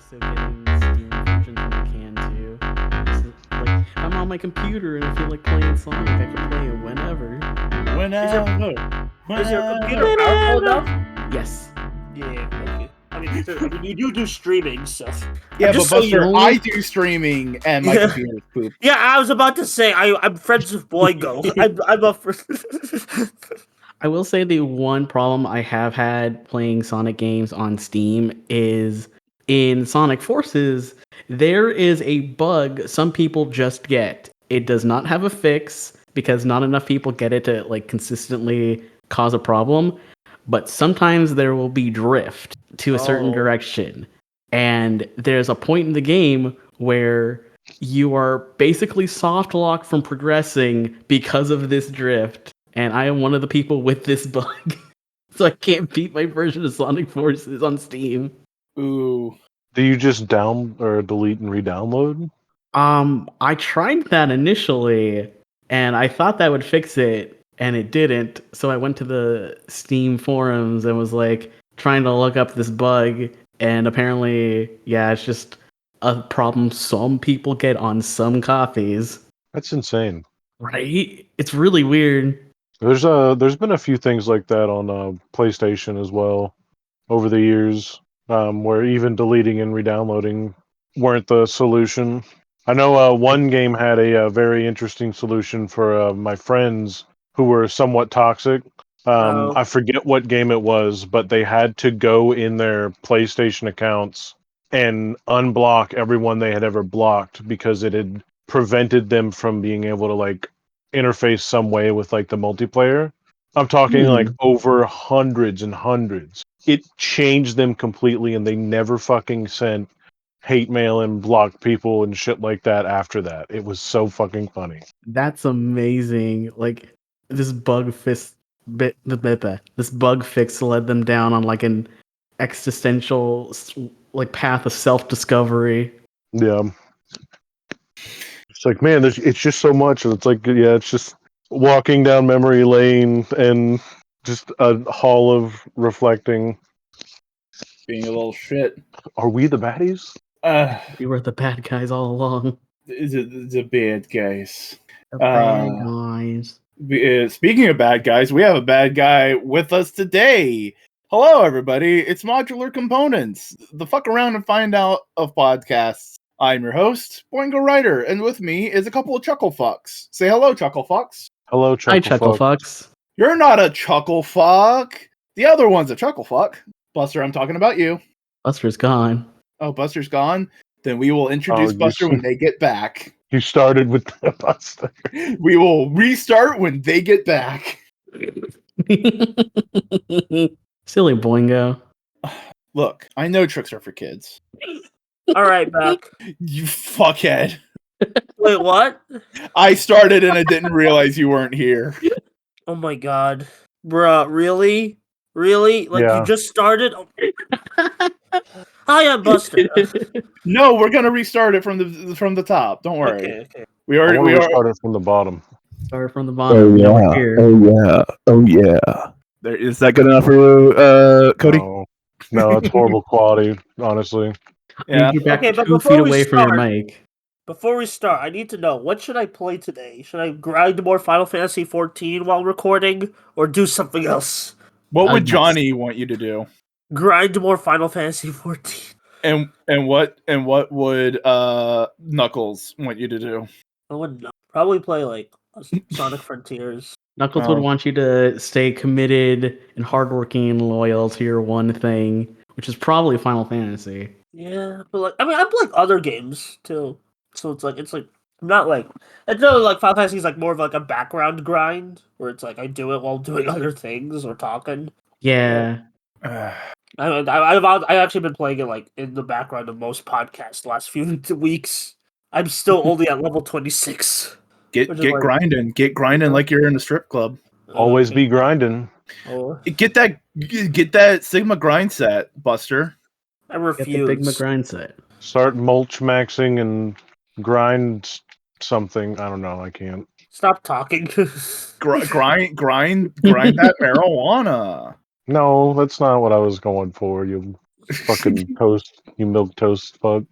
also getting Steam versions when I can too. Like I'm on my computer and I feel like playing Sonic, I can play it whenever. Is your computer powerful enough? Yes. Yeah, okay. I mean, you do streaming, so Yeah, just but so you Buster, know. I do streaming and my Yeah. computer's poop. Yeah, I was about to say I'm friends with Boingo. I'm a I will say the one problem I have had playing Sonic games on Steam is in Sonic Forces, there is a bug some people just get. It does not have a fix because not enough people get it to like consistently cause a problem, but sometimes there will be drift to a certain direction. And there's a point in the game where you are basically soft locked from progressing because of this drift. And I am one of the people with this bug. So I can't beat my version of Sonic Forces on Steam. Ooh. Do you just down or delete and re-download? I tried that initially, and I thought that would fix it, and it didn't. So I went to the Steam forums and was like trying to look up this bug, and apparently, yeah, it's just a problem some people get on some copies. That's insane. Right? It's really weird. There's been a few things like that on PlayStation as well over the years, where even deleting and re-downloading weren't the solution. I know one game had a very interesting solution for my friends who were somewhat toxic. I forget what game it was, but they had to go in their PlayStation accounts and unblock everyone they had ever blocked because it had prevented them from being able to like interface some way with like the multiplayer. I'm talking like over hundreds and hundreds. It changed them completely and they never fucking sent hate mail and blocked people and shit like that after that. It was so fucking funny. That's amazing. Like this this bug fix led them down on like an existential like path of self-discovery. Yeah. It's like, man, it's just so much. And it's like, yeah, it's just walking down memory lane and just a hall of reflecting. Being a little shit. Are we the baddies? We were the bad guys all along. The bad guys. The bad guys. Speaking of bad guys, we have a bad guy with us today. Hello, everybody. It's Modular Components, the fuck around and find out of podcasts. I'm your host, Boingo Writer, and with me is a couple of chuckle fucks. Say hello, chuckle fucks. Hello, Hi, chuckle fucks. You're not a chuckle fuck. The other one's a chuckle fuck. Buster, I'm talking about you. Buster's gone. Oh, Buster's gone? Then we will introduce Buster when they get back. You started with Buster. We will restart when they get back. Silly Boingo. Look, I know tricks are for kids. All right, back. You fuckhead. Wait, what? I started and I didn't realize you weren't here. Oh my god, bruh, really? Like Yeah. you just started? Hi, I'm Buster. No, we're gonna restart it from the top. Don't worry. Okay. We started from the bottom. Start from the bottom. Now we're here. Oh yeah. There is that good enough for you, Cody? No, it's horrible quality, honestly. Yeah. You're back Okay, but 2 before feet we away from your start- mic. Before we start, I need to know, what should I play today? Should I grind more Final Fantasy 14 while recording, or do something else? What would Yes. Johnny want you to do? Grind more Final Fantasy 14. And what would Knuckles want you to do? I would probably play like Sonic Frontiers. Knuckles would want you to stay committed and hardworking and loyal to your one thing, which is probably Final Fantasy. Yeah, but like, I mean, I play other games too, so it's like I'm not like, it's not like Final Fantasy is like more of like a background grind where it's like I do it while doing other things or talking. Yeah. I've actually been playing it like in the background of most podcasts the last few weeks. I'm still only at level 26. Get like- grinding like you're in a strip club. Always be grinding. Oh, Get that Sigma grind set, Buster. I Get refuse. the Big McGrind set. Start mulch maxing and grind something. I don't know. I can't. Stop talking. Grind that marijuana. No, that's not what I was going for. You Fucking toast, you milk toast fuck.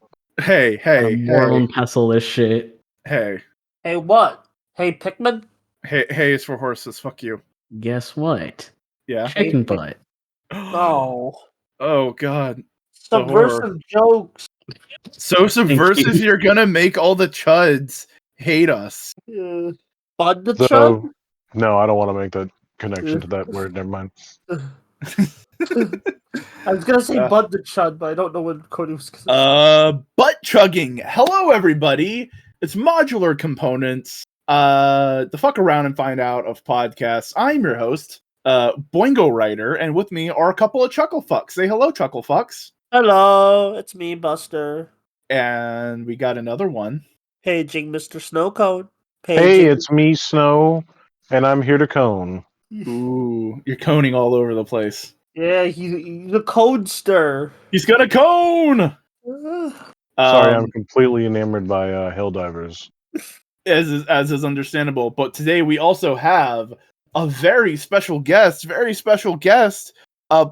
Hey, hey, Moral hey, and pestle this shit. hey, Hey, what? Hey, Pikmin? hey is for horses. Fuck you. Guess what? Yeah. Chicken Hey, butt. Oh. Oh God. The horror. Subversive jokes. So subversive, you. you're gonna make all the chuds hate us. Bud the Chud? So, no, I don't want to make that connection to that word. Never mind. I was gonna say Uh, Bud the Chud, but I don't know what Cody was gonna say. Butt chugging. Hello, everybody. It's Modular Components. The fuck around and find out of podcasts. I'm your host, Boingo Writer, and with me are a couple of chuckle fucks. Say hello, chuckle fucks. Hello, it's me, Buster. And we got another one. Paging Mr. Snowcone. Hey, it's me, Snow, and I'm here to cone. Ooh, you're coning all over the place. Yeah, he's a codester. He's gonna cone. Sorry, I'm completely enamored by Helldivers. As is understandable. But today we also have a very special guest. Very special guest.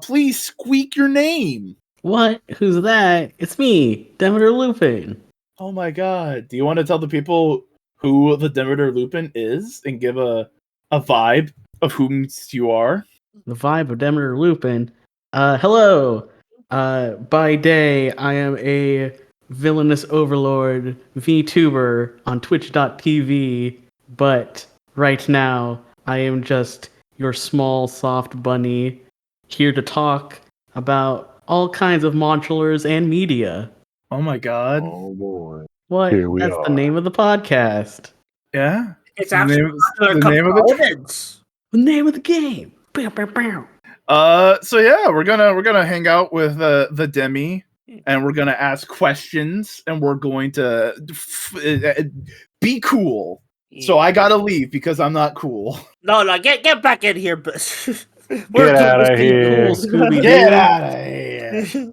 Please squeak your name. What? Who's that? It's me, Demeter Lupin. Oh my god. Do you want to tell the people who the Demeter Lupin is and give a vibe of whom you are? The vibe of Demeter Lupin. Hello. By day, I am a villainous overlord VTuber on Twitch.tv, but right now, I am just your small, soft bunny here to talk about all kinds of modulars and media. Oh my god. Oh boy. What? Here we That's are. the name of the podcast. Yeah. It's The actually name- the name of the components. The name of the game. Bow, bow, bow. So yeah, we're gonna hang out with the Demi, and we're gonna ask questions, and we're going to be cool. So I gotta leave because I'm not cool. No, get back in here, but Get outta here. Cool, Scooby-Doo. Get out of here!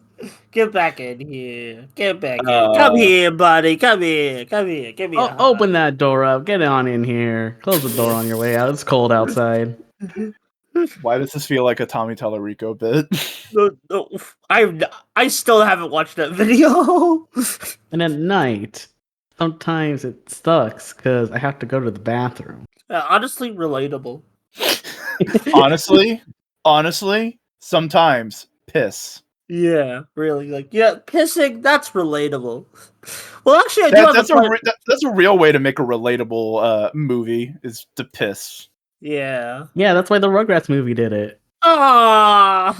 Get back in here. Get back in. Uh, Come here, buddy. Come here. Come here. Give me a hug. Open that door up. Get on in here. Close the door on your way out. It's cold outside. Why does this feel like a Tommy Tallarico bit? No, I still haven't watched that video. And at night, sometimes it sucks because I have to go to the bathroom. Honestly, relatable. honestly, sometimes piss. Yeah, really. Like, yeah, pissing, that's relatable. Well, actually, I do have That's a real way to make a relatable movie is to piss. Yeah. Yeah, that's why the Rugrats movie did it. Ah.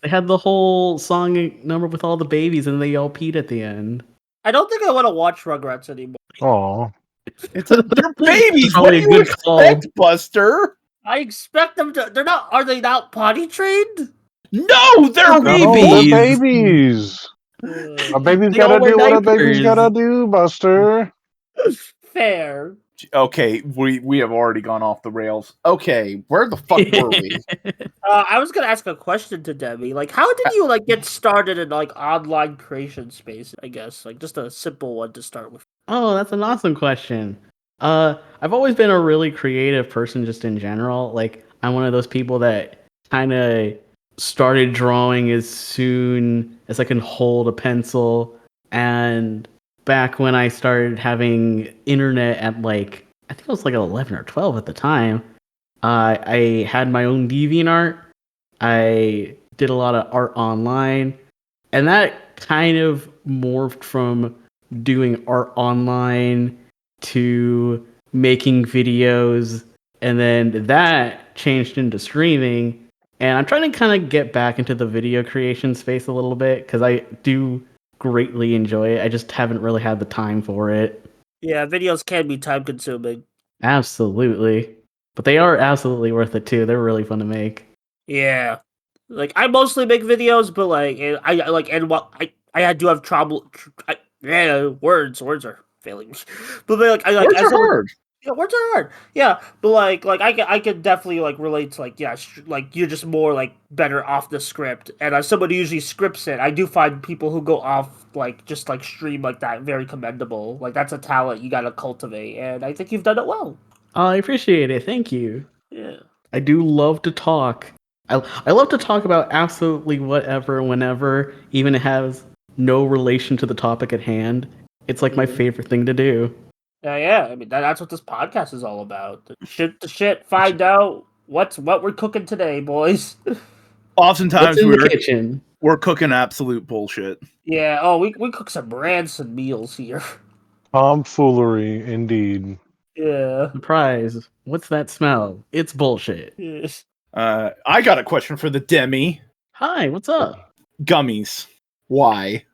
They had the whole song number with all the babies and they all peed at the end. I don't think I want to watch Rugrats anymore. Aw. They're babies. What do Probably a you good expect, Buster? I expect them to. They're not. Are they not potty trained? No, they're No, babies. they're babies. A baby's They gotta all wear do what a baby's diapers. gotta do, Buster. Fair. Okay, we have already gone off the rails. Okay, where the fuck were we? I was gonna ask a question to Debbie. Like, how did you get started in online creation space? I guess just a simple one to start with. Oh, that's an awesome question. I've always been a really creative person just in general. Like, I'm one of those people that kind of started drawing as soon as I can hold a pencil. And back when I started having internet at I think it was 11 or 12 at the time, I had my own DeviantArt. I did a lot of art online. And that kind of morphed from doing art online to making videos, and then that changed into streaming. And I'm trying to kind of get back into the video creation space a little bit because I do greatly enjoy it. I just haven't really had the time for it. Yeah, videos can be time consuming. Absolutely. But they are absolutely worth it too. They're really fun to make. Yeah. I mostly make videos, but I do have trouble. Words are failing me. But Words are hard. Yeah, words are hard. Yeah, but I can definitely relate to you're just more better off the script. And as somebody who usually scripts it, I do find people who go off just stream like that very commendable. That's a talent you gotta cultivate, and I think you've done it well. I appreciate it. Thank you. Yeah. I do love to talk. I love to talk about absolutely whatever, whenever, even it has no relation to the topic at hand. It's like my favorite thing to do. Yeah. I mean, that's what this podcast is all about. The shit. Find out what we're cooking today, boys. Oftentimes What's in the kitchen? we're cooking absolute bullshit. Yeah. Oh, we cook some rancid meals here. Tomfoolery, indeed. Yeah. Surprise. What's that smell? It's bullshit. Yes. I got a question for the Demi. Hi, what's up? Gummies. Why?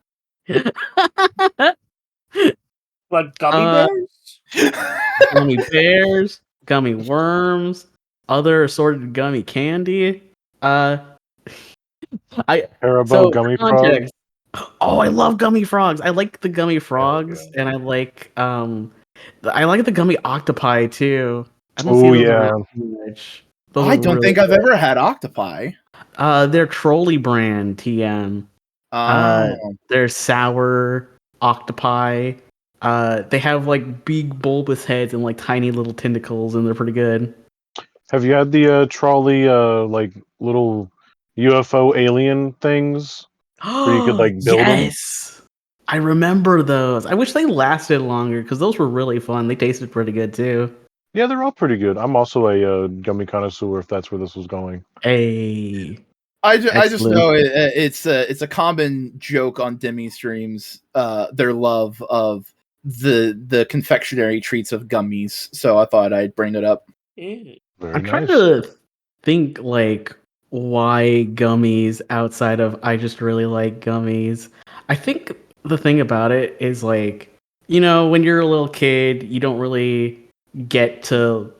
Like gummy bears. Gummy bears, gummy worms, other assorted gummy candy. I Haribo so gummy for frog. context, oh, I love gummy frogs. I like the gummy frogs, yeah. and I like the gummy octopi too. I don't Oh, see those yeah. around too much. Those I are don't really think I've good. ever had octopi. They're trolley brand TM. They're sour octopi. They have like big bulbous heads and like tiny little tentacles, and they're pretty good. Have you had the trolley, like little UFO alien things where you could like build them? Yes, I remember those. I wish they lasted longer because those were really fun. They tasted pretty good too. Yeah, they're all pretty good. I'm also a gummy connoisseur, if that's where this was going. Hey, I just excellent. know it's a common joke on Demi streams. Their love of the confectionery treats of gummies. So I thought I'd bring it up. Yeah. Very I'm trying nice. to think like why gummies outside of I just really like gummies. I think the thing about it is like, when you're a little kid, you don't really get to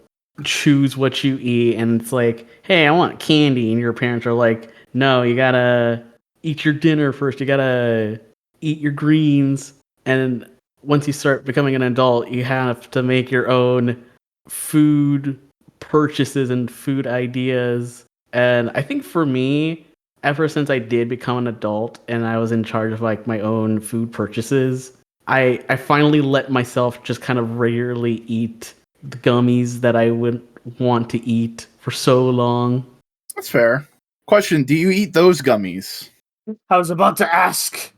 choose what you eat, and it's like, hey, I want candy, and your parents are like, no, you gotta eat your dinner first, you gotta eat your greens, and once you start becoming an adult, you have to make your own food purchases and food ideas. And I think for me, ever since I did become an adult and I was in charge of like my own food purchases, I finally let myself just kind of regularly eat the gummies that I would want to eat for so long. That's fair. Question: do you eat those gummies? I was about to ask.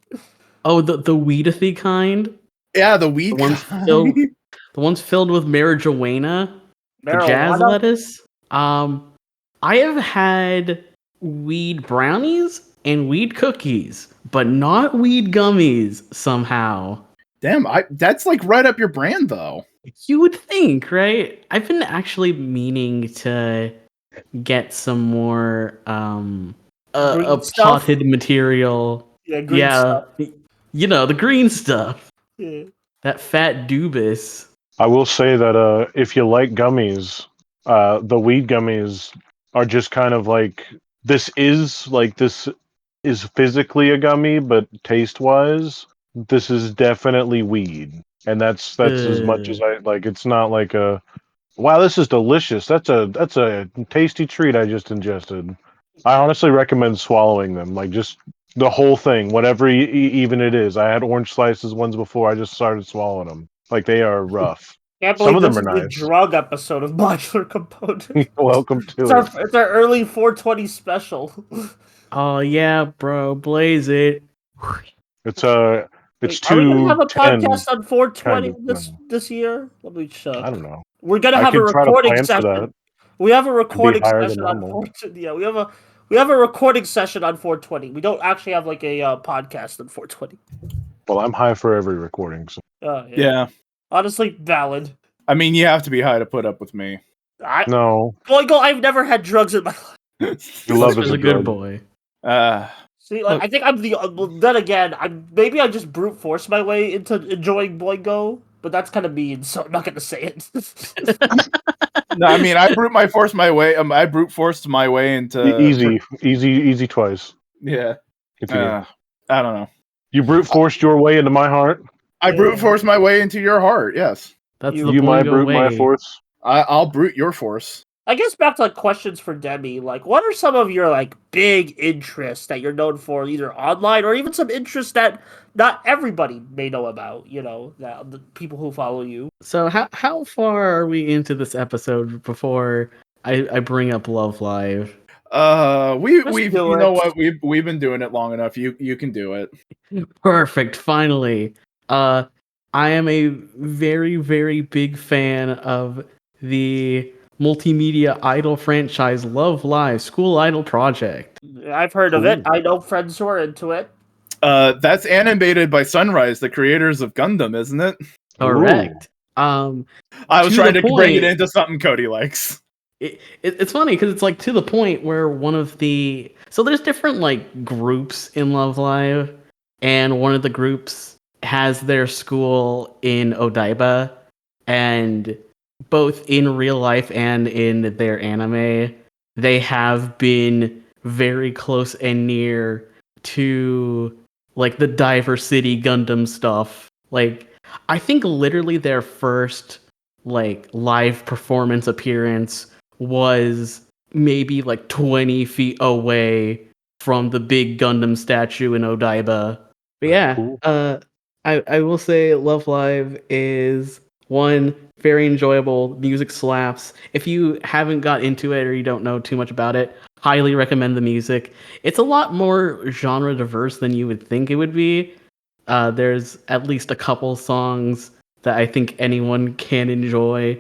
Oh, the weedathy kind? Yeah, the The weed ones kind. filled the ones filled with marijuana? The jazz Marijuana? lettuce? I have had weed brownies and weed cookies, but not weed gummies somehow. Damn, that's like right up your brand though. You would think, right? I've been actually meaning to get some more Green a stuff? potted material. Yeah, green stuff. The green stuff. Yeah. That fat doobus. I will say that if you like gummies, the weed gummies are just kind of like this is physically a gummy, but taste wise, this is definitely weed, and that's as much as I like. It's not like a wow, this is delicious. That's a tasty treat I just ingested. I honestly recommend swallowing them, like just the whole thing, whatever even it is. I had orange slices ones before. I just started swallowing them. Like they are rough. Can't Some believe of this them is are the nice. drug episode of Modular Component. Welcome to It's it. our early 420 special. Oh yeah, bro, blaze it. It's Wait, are we gonna have a 2:10 podcast on 420 kind of thing. this year? Let me check. I don't know. We're gonna I have a could try to recording plan for session. that. We have a It'd be recording higher than session on normal. 420. Yeah, we have a recording session on 420. We don't actually have like a podcast on 420. Well, I'm high for every recording. So. Yeah. Honestly, valid. I mean, you have to be high to put up with me. No, I've never had drugs in my life. your love is Is a a good drug. boy. See, like, I think I'm the. Well, then again, maybe I just brute force my way into enjoying Boingo, but that's kind of mean, so I'm not gonna say it. No, I mean, I brute forced my way into Easy twice. Yeah. Continue. I don't know. You brute forced your way into my heart. I brute forced my way into your heart. Yes. That's You- the You my Boingo brute, my way. force. I'll brute your force. I guess back to like questions for Demi. Like, what are some of your like big interests that you're known for, either online or even some interests that not everybody may know about? That the people who follow you. So how far are we into this episode before I bring up Love Live? We've do you know it. what, we've been doing it long enough. You can do it. Perfect. Finally, I am a very, very big fan of the multimedia idol franchise Love Live School Idol Project. I've heard of it. Cool. I know friends who are into it. That's animated by Sunrise, the creators of Gundam, isn't it? Correct. I was To trying the to bring it point- into something Cody likes. It's funny because it's like to the point where one of the so there's different like groups in Love Live, and one of the groups has their school in Odaiba, and both in real life and in their anime, they have been very close and near to like the Diver City Gundam stuff. Like I think literally their first like live performance appearance was maybe like 20 feet away from the big Gundam statue in Odaiba. But yeah, Cool. I will say Love Live is one very enjoyable. Music slaps. If you haven't got into it or you don't know too much about it, highly recommend the music. It's a lot more genre diverse than you would think it would be. There's at least a couple songs that I think anyone can enjoy.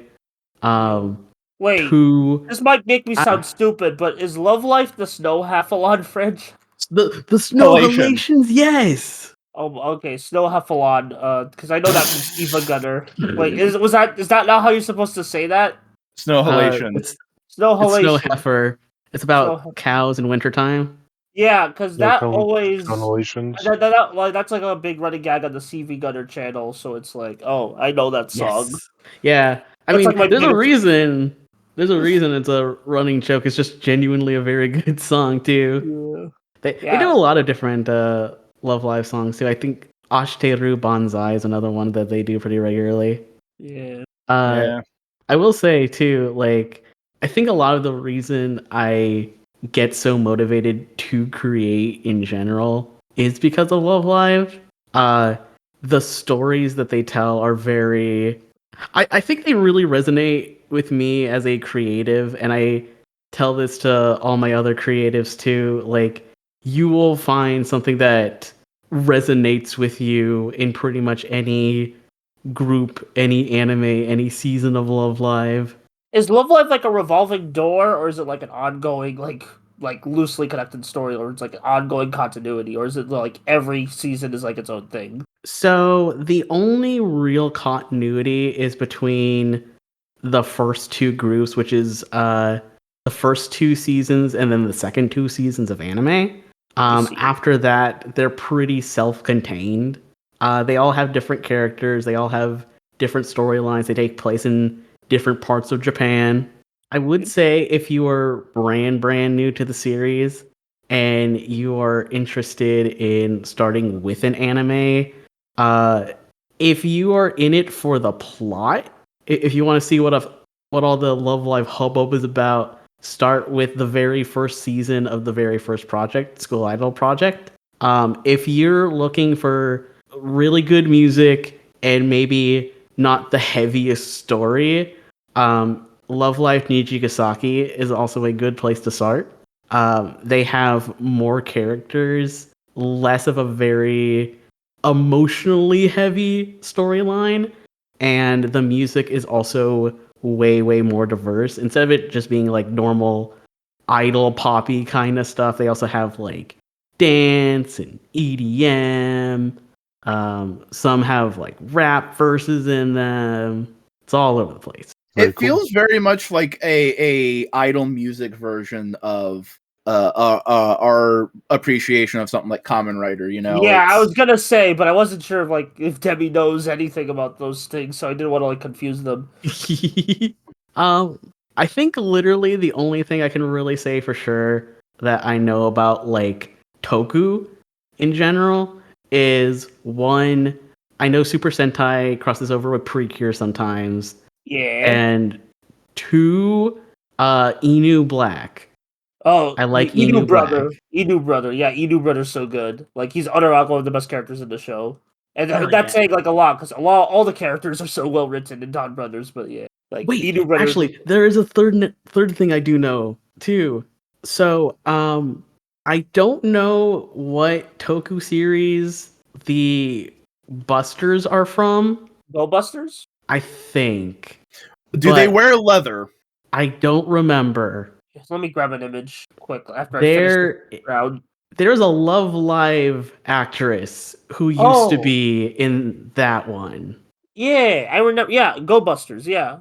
Wait, Two, this might make me sound stupid, but is Love Life the Snow Heffalon French? the snow Halation. halations, yes. Oh, okay, Snow Heffalon. Because I know that means Eva Gunner. Wait, is that not how you're supposed to say that? Snow halation. It's Snow snow Halation. heifer. It's Snow about heifer. cows in wintertime. Yeah, because that always Constellations. like that's like a big running gag on the CV Gunner channel. So it's like, oh, I know that song. Yes. Yeah. I That's mean, like my there's a biggest- reason. There's a reason it's a running joke. It's just genuinely a very good song too. They do a lot of different Love Live songs too. I think Ashiteru Banzai is another one that they do pretty regularly. Yeah. Yeah. I will say too, like I think a lot of the reason I get so motivated to create in general is because of Love Live. The stories that they tell are very I think they really resonate with me as a creative, and I tell this to all my other creatives too. Like you will find something that resonates with you in pretty much any group, any anime, any season of Love Live. Is Love Live like a revolving door, or is it like an ongoing, like loosely connected story, or it's like an ongoing continuity, or is it like every season is like its own thing? So the only real continuity is between the first two groups, which is the first two seasons and then the second two seasons of anime. see. After that, they're pretty self-contained. They all have different characters. They all have different storylines. They take place in different parts of Japan. I would say if you are brand new to the series and you are interested in starting with an anime, if you are in it for the plot, if you want to see what all the Love Live hubbub is about, start with the very first season of the very first project, School Idol Project. If you're looking for really good music and maybe not the heaviest story, Love Life Nijigasaki is also a good place to start. They have more characters, less of a very emotionally heavy storyline, and the music is also way more diverse. Instead of it just being like normal idol poppy kind of stuff, they also have like dance and EDM. Some have like rap verses in them. It's all over the place. Very It cool. feels very much like a idol music version of our appreciation of something like Kamen Rider. You know, Yeah, I It's- was gonna say, but I wasn't sure if Debbie knows anything about those things, so I didn't want to like confuse them. I think literally the only thing I can really say for sure that I know about like Toku in general is one, I know Super Sentai crosses over with Precure sometimes, Yeah. and two, Inu Black. Oh, I like the Inu Inu brother. Black. Inu brother. Yeah, Inu brother's so good. Like he's unironically one of the best characters in the show, and Oh, that's yeah. saying like a lot because all the characters are so well written in Don Brothers. But yeah, like Wait, Inu brother. actually, there is a third thing I do know too. So, I don't know what Toku series the Busters are from. Go Busters? I think, Do they but wear leather? I don't remember. Yes, let me grab an image quick after I finish There, this round. there's a Love Live actress who used to Oh. be in that one. Yeah, I remember. Yeah, Go Busters. Yeah,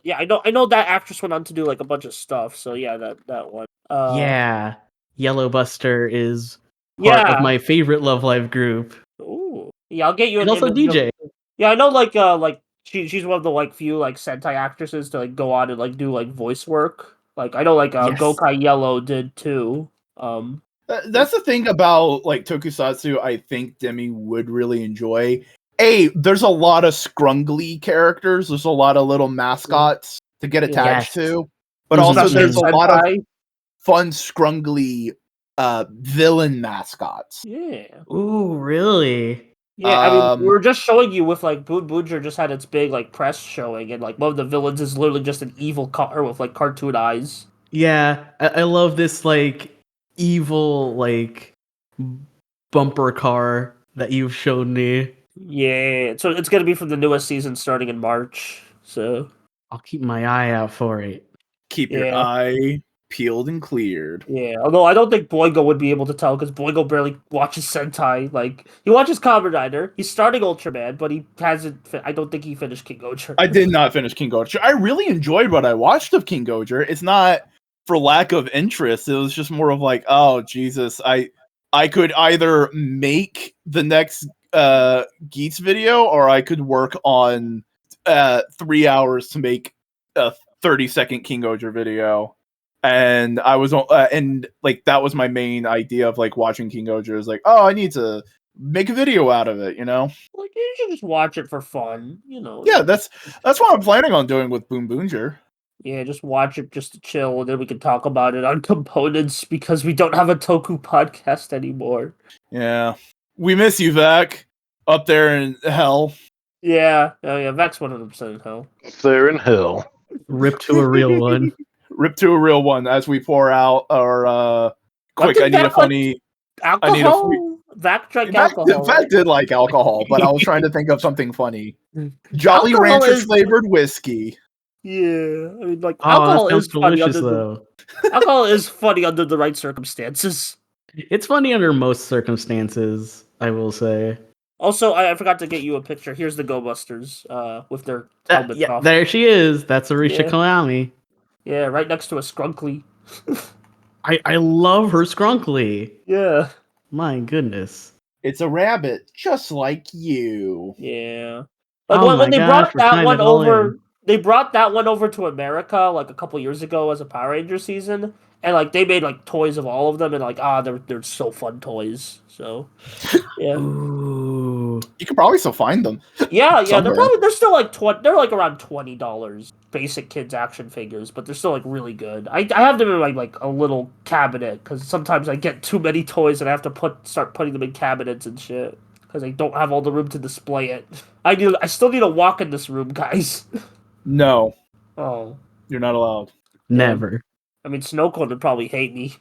yeah. I know that actress went on to do like a bunch of stuff. So yeah, that one. Yeah, Yellow Buster is part of Yeah. my favorite Love Live group, Ooh. Yeah, I'll get you an and also image of. DJ. Yeah, I know. Like she's one of the like few like Sentai actresses to like go on and like do like voice work. Like I know like Yes. Gokai Yellow did too. That's the thing about like Tokusatsu. I think Demi would really enjoy. There's a lot of scrungly characters. There's a lot of little mascots to get attached Yes. to, but Mhm. also Especially there's a lot of Sentai. fun scrungly villain mascots. Yeah. Ooh, really? Yeah, I mean, Um, we're just showing you with like Booger just had its big like press showing, and like one of the villains is literally just an evil car with like cartoon eyes. Yeah, I love this like evil like bumper car that you've shown me. Yeah, so it's gonna be from the newest season starting in March. So I'll keep my eye out for it. keep your Yeah. eye peeled and cleared. yeah, although I don't think Boingo would be able to tell because Boingo barely watches Sentai. Like he watches Kamen Rider, he's starting Ultraman, but he hasn't. I don't think he finished King Gojo. I did not finish King Gojo. I really enjoyed what I watched of King Gojo. It's not for lack of interest. It was just more of like, oh Jesus, I could either make the next Geats video or I could work on 3 hours to make a 30-second King Gojo video. And I was and like that was my main idea of like watching King Gojo is like, oh, I need to make a video out of it, you know? Like you should just watch it for fun, you know. Yeah, that's what I'm planning on doing with Boom Boonjer. Yeah, just watch it just to chill, and then we can talk about it on components because we don't have a Toku podcast anymore. Yeah. We miss you, Vac. Up there in hell. Yeah, oh yeah, Vex 100% in hell. They're in hell. Rip to a real one. Rip to a real one as we pour out our quick, did I need a Vac funny Alcohol? Vac drank alcohol. Vac did like alcohol, but I was trying to think of something funny. Jolly Alcohol Rancher is- flavored whiskey. Yeah, I mean, like Oh, alcohol that sounds is funny delicious under though. alcohol is funny under the right circumstances. It's funny under most circumstances, I will say. Also, I forgot to get you a picture. Here's the Go Busters, with their helmets Yeah, off. there she is. That's Arisha Yeah. Koyami. Yeah, right next to a Scrunkly. I love her scrunkly. Yeah. My goodness. It's a rabbit, just like you. Yeah. Like Oh when my they gosh, brought we're that tying one it all over, in. they brought that one over to America like a couple years ago as a Power Ranger season, and like they made like toys of all of them, and like they're so fun toys. So yeah, Ooh. You can probably still find them. yeah. Somewhere. They're still like they're like around $20 basic kids action figures, but they're still like really good. I have them in like a little cabinet because sometimes I get too many toys and I have to start putting them in cabinets and shit. Because I don't have all the room to display it. I still need to walk in this room, guys. No, Oh. you're not allowed. Never. I mean, Snowcone would probably hate me.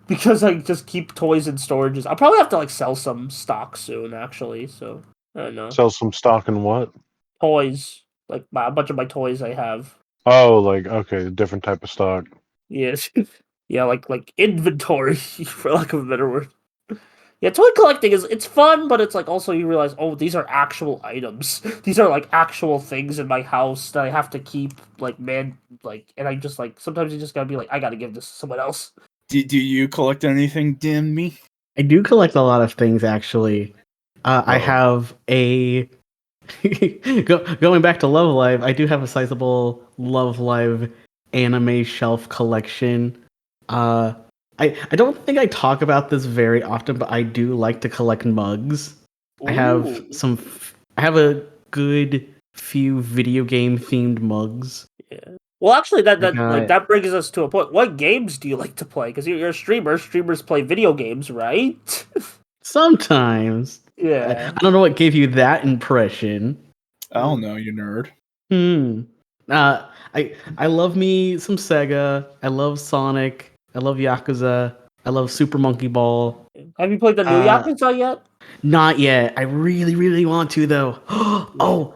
because I just keep toys in storages. I'll probably have to, like, sell some stock soon, actually, so... I don't know. Sell some stock in what? Toys. Like, a bunch of my toys I have. Oh, like okay, different type of stock. Yes. yeah, like inventory, for lack of a better word. Yeah, toy collecting it's fun, but it's like also you realize, oh, these are actual items. These are like actual things in my house that I have to keep, like, man, like, and I just like sometimes you just gotta be like, I gotta give this to someone else. Do you collect anything, Dimmy? I do collect a lot of things, actually. I have a... going back to Love Live, I do have a sizable Love Live anime shelf collection. I don't think I talk about this very often, but I do like to collect mugs. I have Ooh. I have a good few video game themed mugs. Yeah. Well, actually, I got- that brings us to a point. What games do you like to play? Because you're a streamer. Streamers play video games, right? Sometimes. yeah. I don't know what gave you that impression. I don't know, you nerd. I love me some Sega. I love Sonic. I love Yakuza. I love Super Monkey Ball. Have you played the new Uh, Yakuza yet? Not yet. I really, really want to though. Oh,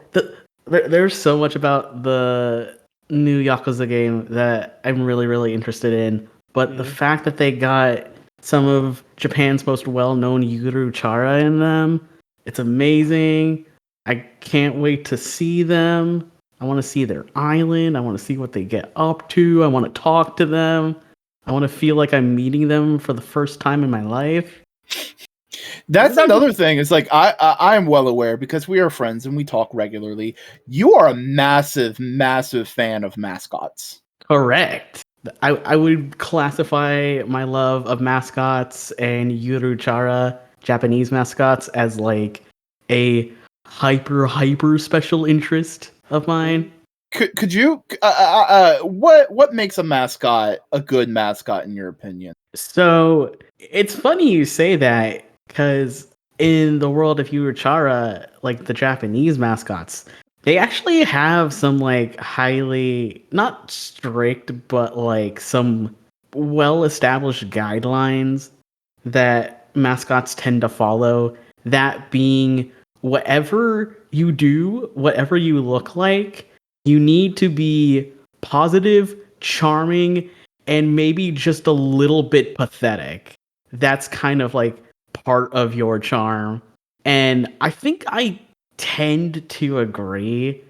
there's so much about the new Yakuza game that I'm really, really interested in. But the fact that they got some of Japan's most well-known Yuru Chara in them, it's amazing. I can't wait to see them. I want to see their island. I want to see what they get up to. I want to talk to them. I want to feel like I'm meeting them for the first time in my life. That's another thing. It's like I am well aware because we are friends and we talk regularly. You are a massive, massive fan of mascots. Correct. I would classify my love of mascots and Yuruchara Japanese mascots as like a hyper special interest of mine. Could you what makes a mascot a good mascot in your opinion? So it's funny you say that because in the world of Yuruchara, like the Japanese mascots, they actually have some like highly not strict, but like some well established guidelines that mascots tend to follow. That being whatever you do, whatever you look like, you need to be positive, charming, and maybe just a little bit pathetic. That's kind of like part of your charm. And I think I tend to agree.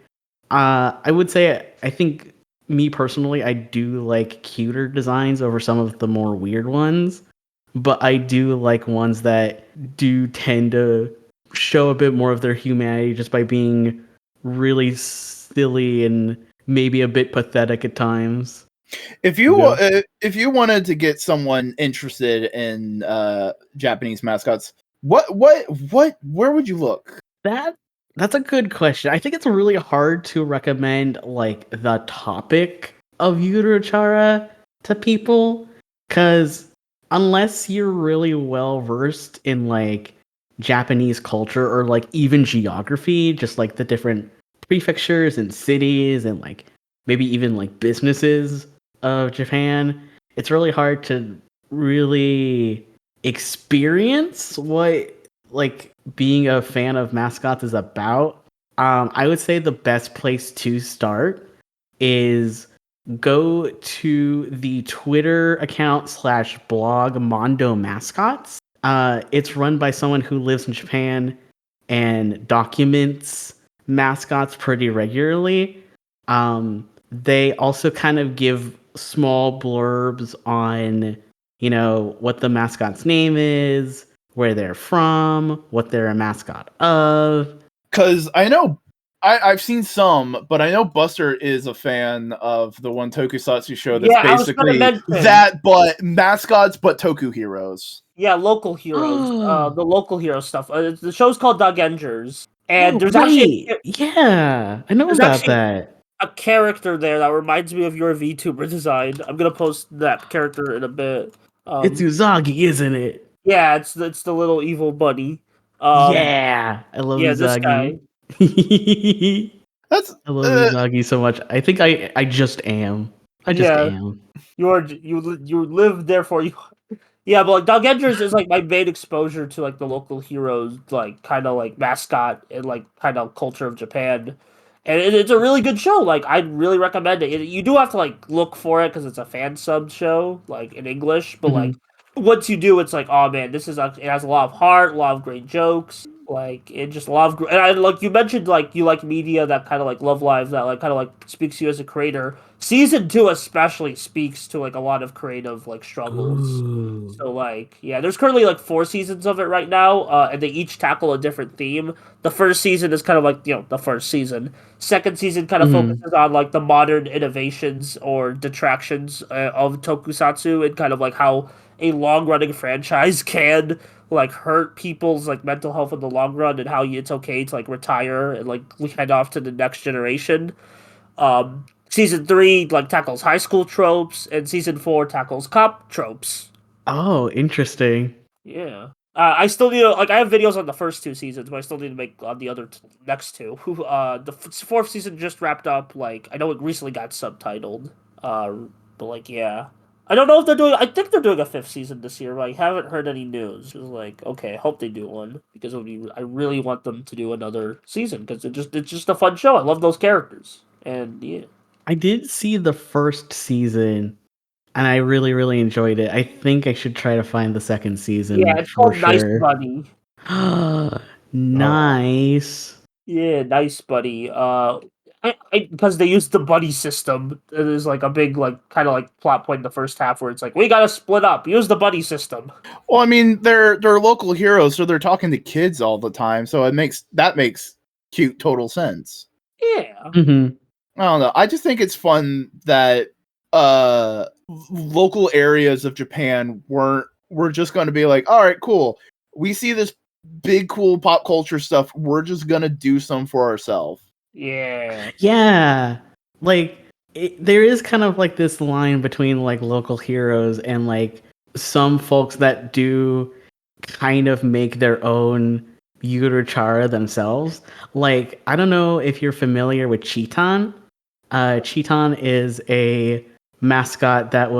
I would say I think me personally, I do like cuter designs over some of the more weird ones, but I do like ones that do tend to show a bit more of their humanity just by being really silly and maybe a bit pathetic at times. If you wanted to get someone interested in Japanese mascots, where would you look? That's a good question. I think it's really hard to recommend like the topic of Yuruchara to people because unless you're really well versed in like Japanese culture or like even geography, just like the different prefectures and cities and like maybe even like businesses of Japan, it's really hard to really experience what like being a fan of mascots is about. I would say the best place to start is go to the Twitter account /blog Mondo Mascots. It's run by someone who lives in Japan and documents mascots pretty regularly. They also kind of give small blurbs on, what the mascot's name is, where they're from, what they're a mascot of. Because I know I've seen some, but I know Buster is a fan of the one tokusatsu show that's Yeah, I was gonna basically mention. that, but mascots, but toku heroes. Yeah, local heroes. The local hero stuff. The show's called Dogengers, and Oh, there's right. actually Yeah, I know there's about actually that. a character there that reminds me of your VTuber design. I'm gonna post that character in a bit. It's Uzagi, isn't it? Yeah, it's the little evil bunny. Yeah, I love Yeah, this guy. Uzagi. I That's love Uzagi so much. I think I just am. I just Yeah, am. you live therefore you. Yeah, but like Dogengers is like my main exposure to like the local heroes, like kind of like mascot and like kind of culture of Japan, and it's a really good show. Like I'd really recommend it. You do have to like look for it because it's a fan sub show, like in English. But like once you do, it's like, oh man, this is it has a lot of heart, a lot of great jokes. Like it just a lot of and like you mentioned, like you like media that kind of like Love Live that like kind of like speaks to you as a creator. Season 2 especially speaks to like a lot of creative like struggles. Ooh. So like yeah, there's currently like 4 seasons of it right now, and they each tackle a different theme. The first season is kind of like the first season. Second season kind of focuses on like the modern innovations or detractions of tokusatsu and kind of like how a long running franchise can like hurt people's like mental health in the long run and how it's okay to like retire and like head off to the next generation. Season 3 like tackles high school tropes, and season 4 tackles cop tropes. Oh, interesting. Yeah. I still need to, like, I have videos on the first 2 seasons, but I still need to make on the other next two. The fourth season just wrapped up. Like, I know it recently got subtitled. But like, yeah, I don't know if they're doing. I think they're doing a fifth season this year, but I haven't heard any news. It's like, okay, I hope they do one because I really want them to do another season because it's just a fun show. I love those characters, and yeah. I did see the first season, and I really, really enjoyed it. I think I should try to find the second season Yeah, it's for called Nice sure. Buddy. Nice. Yeah, Nice Buddy. Because they used the buddy system. It is like a big, like, kind of like plot point in the first half where it's like, we gotta split up. Use the buddy system. Well, I mean, they're local heroes, so they're talking to kids all the time. So that makes cute total sense. Yeah. Mm-hmm. I don't know. I just think it's fun that local areas of Japan were just going to be like, all right, cool. We see this big cool pop culture stuff. We're just going to do some for ourselves. Yeah. Yeah. Like, there is kind of like this line between like local heroes and like some folks that do kind of make their own Yuruchara themselves. Like, I don't know if you're familiar with Cheeton. Cheeton is a mascot that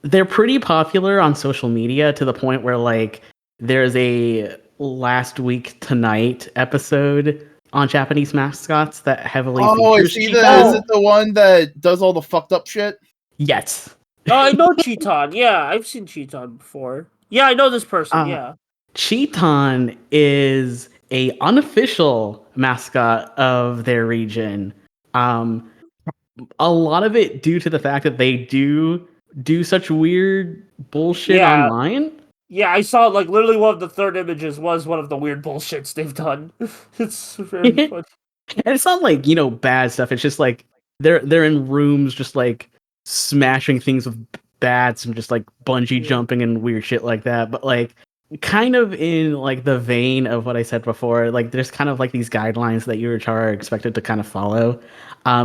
they're pretty popular on social media to the point where like there's a Last Week Tonight episode on Japanese mascots that heavily features Cheeton. Is it the one that does all the fucked up shit? Yes. Oh, I know Cheeton. Yeah, I've seen Cheeton before. Yeah, I know this person. Yeah. Cheeton is a unofficial mascot of their region. A lot of it due to the fact that they do such weird bullshit online. Yeah, I saw like literally one of the third images was one of the weird bullshits they've done. It's very funny. And it's not like, bad stuff. It's just like they're in rooms just like smashing things with bats and just like bungee jumping and weird shit like that. But like kind of in like the vein of what I said before, like there's kind of like these guidelines that Yuruchara are expected to kind of follow.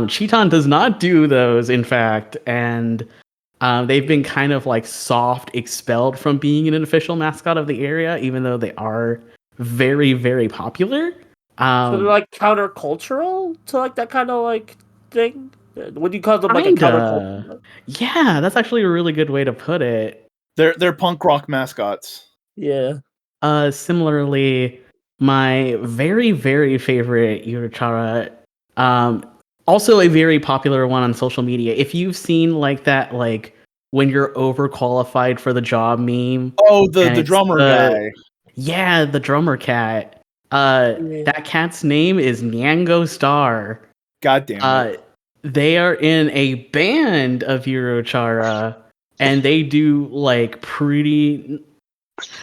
Cheeton does not do those, in fact, and they've been kind of like soft expelled from being an official mascot of the area, even though they are very, very popular. So they're like countercultural to like that kind of like thing. What do you call them? Like a countercultural? Yeah, that's actually a really good way to put it. They're punk rock mascots. Yeah. Similarly, my very, very favorite Yuruchara, also a very popular one on social media. If you've seen like that, like when you're overqualified for the job meme. Oh, the drummer guy. Yeah, the drummer cat. That cat's name is Nyango Star. God damn it. They are in a band of Yuruchara, and they do like pretty,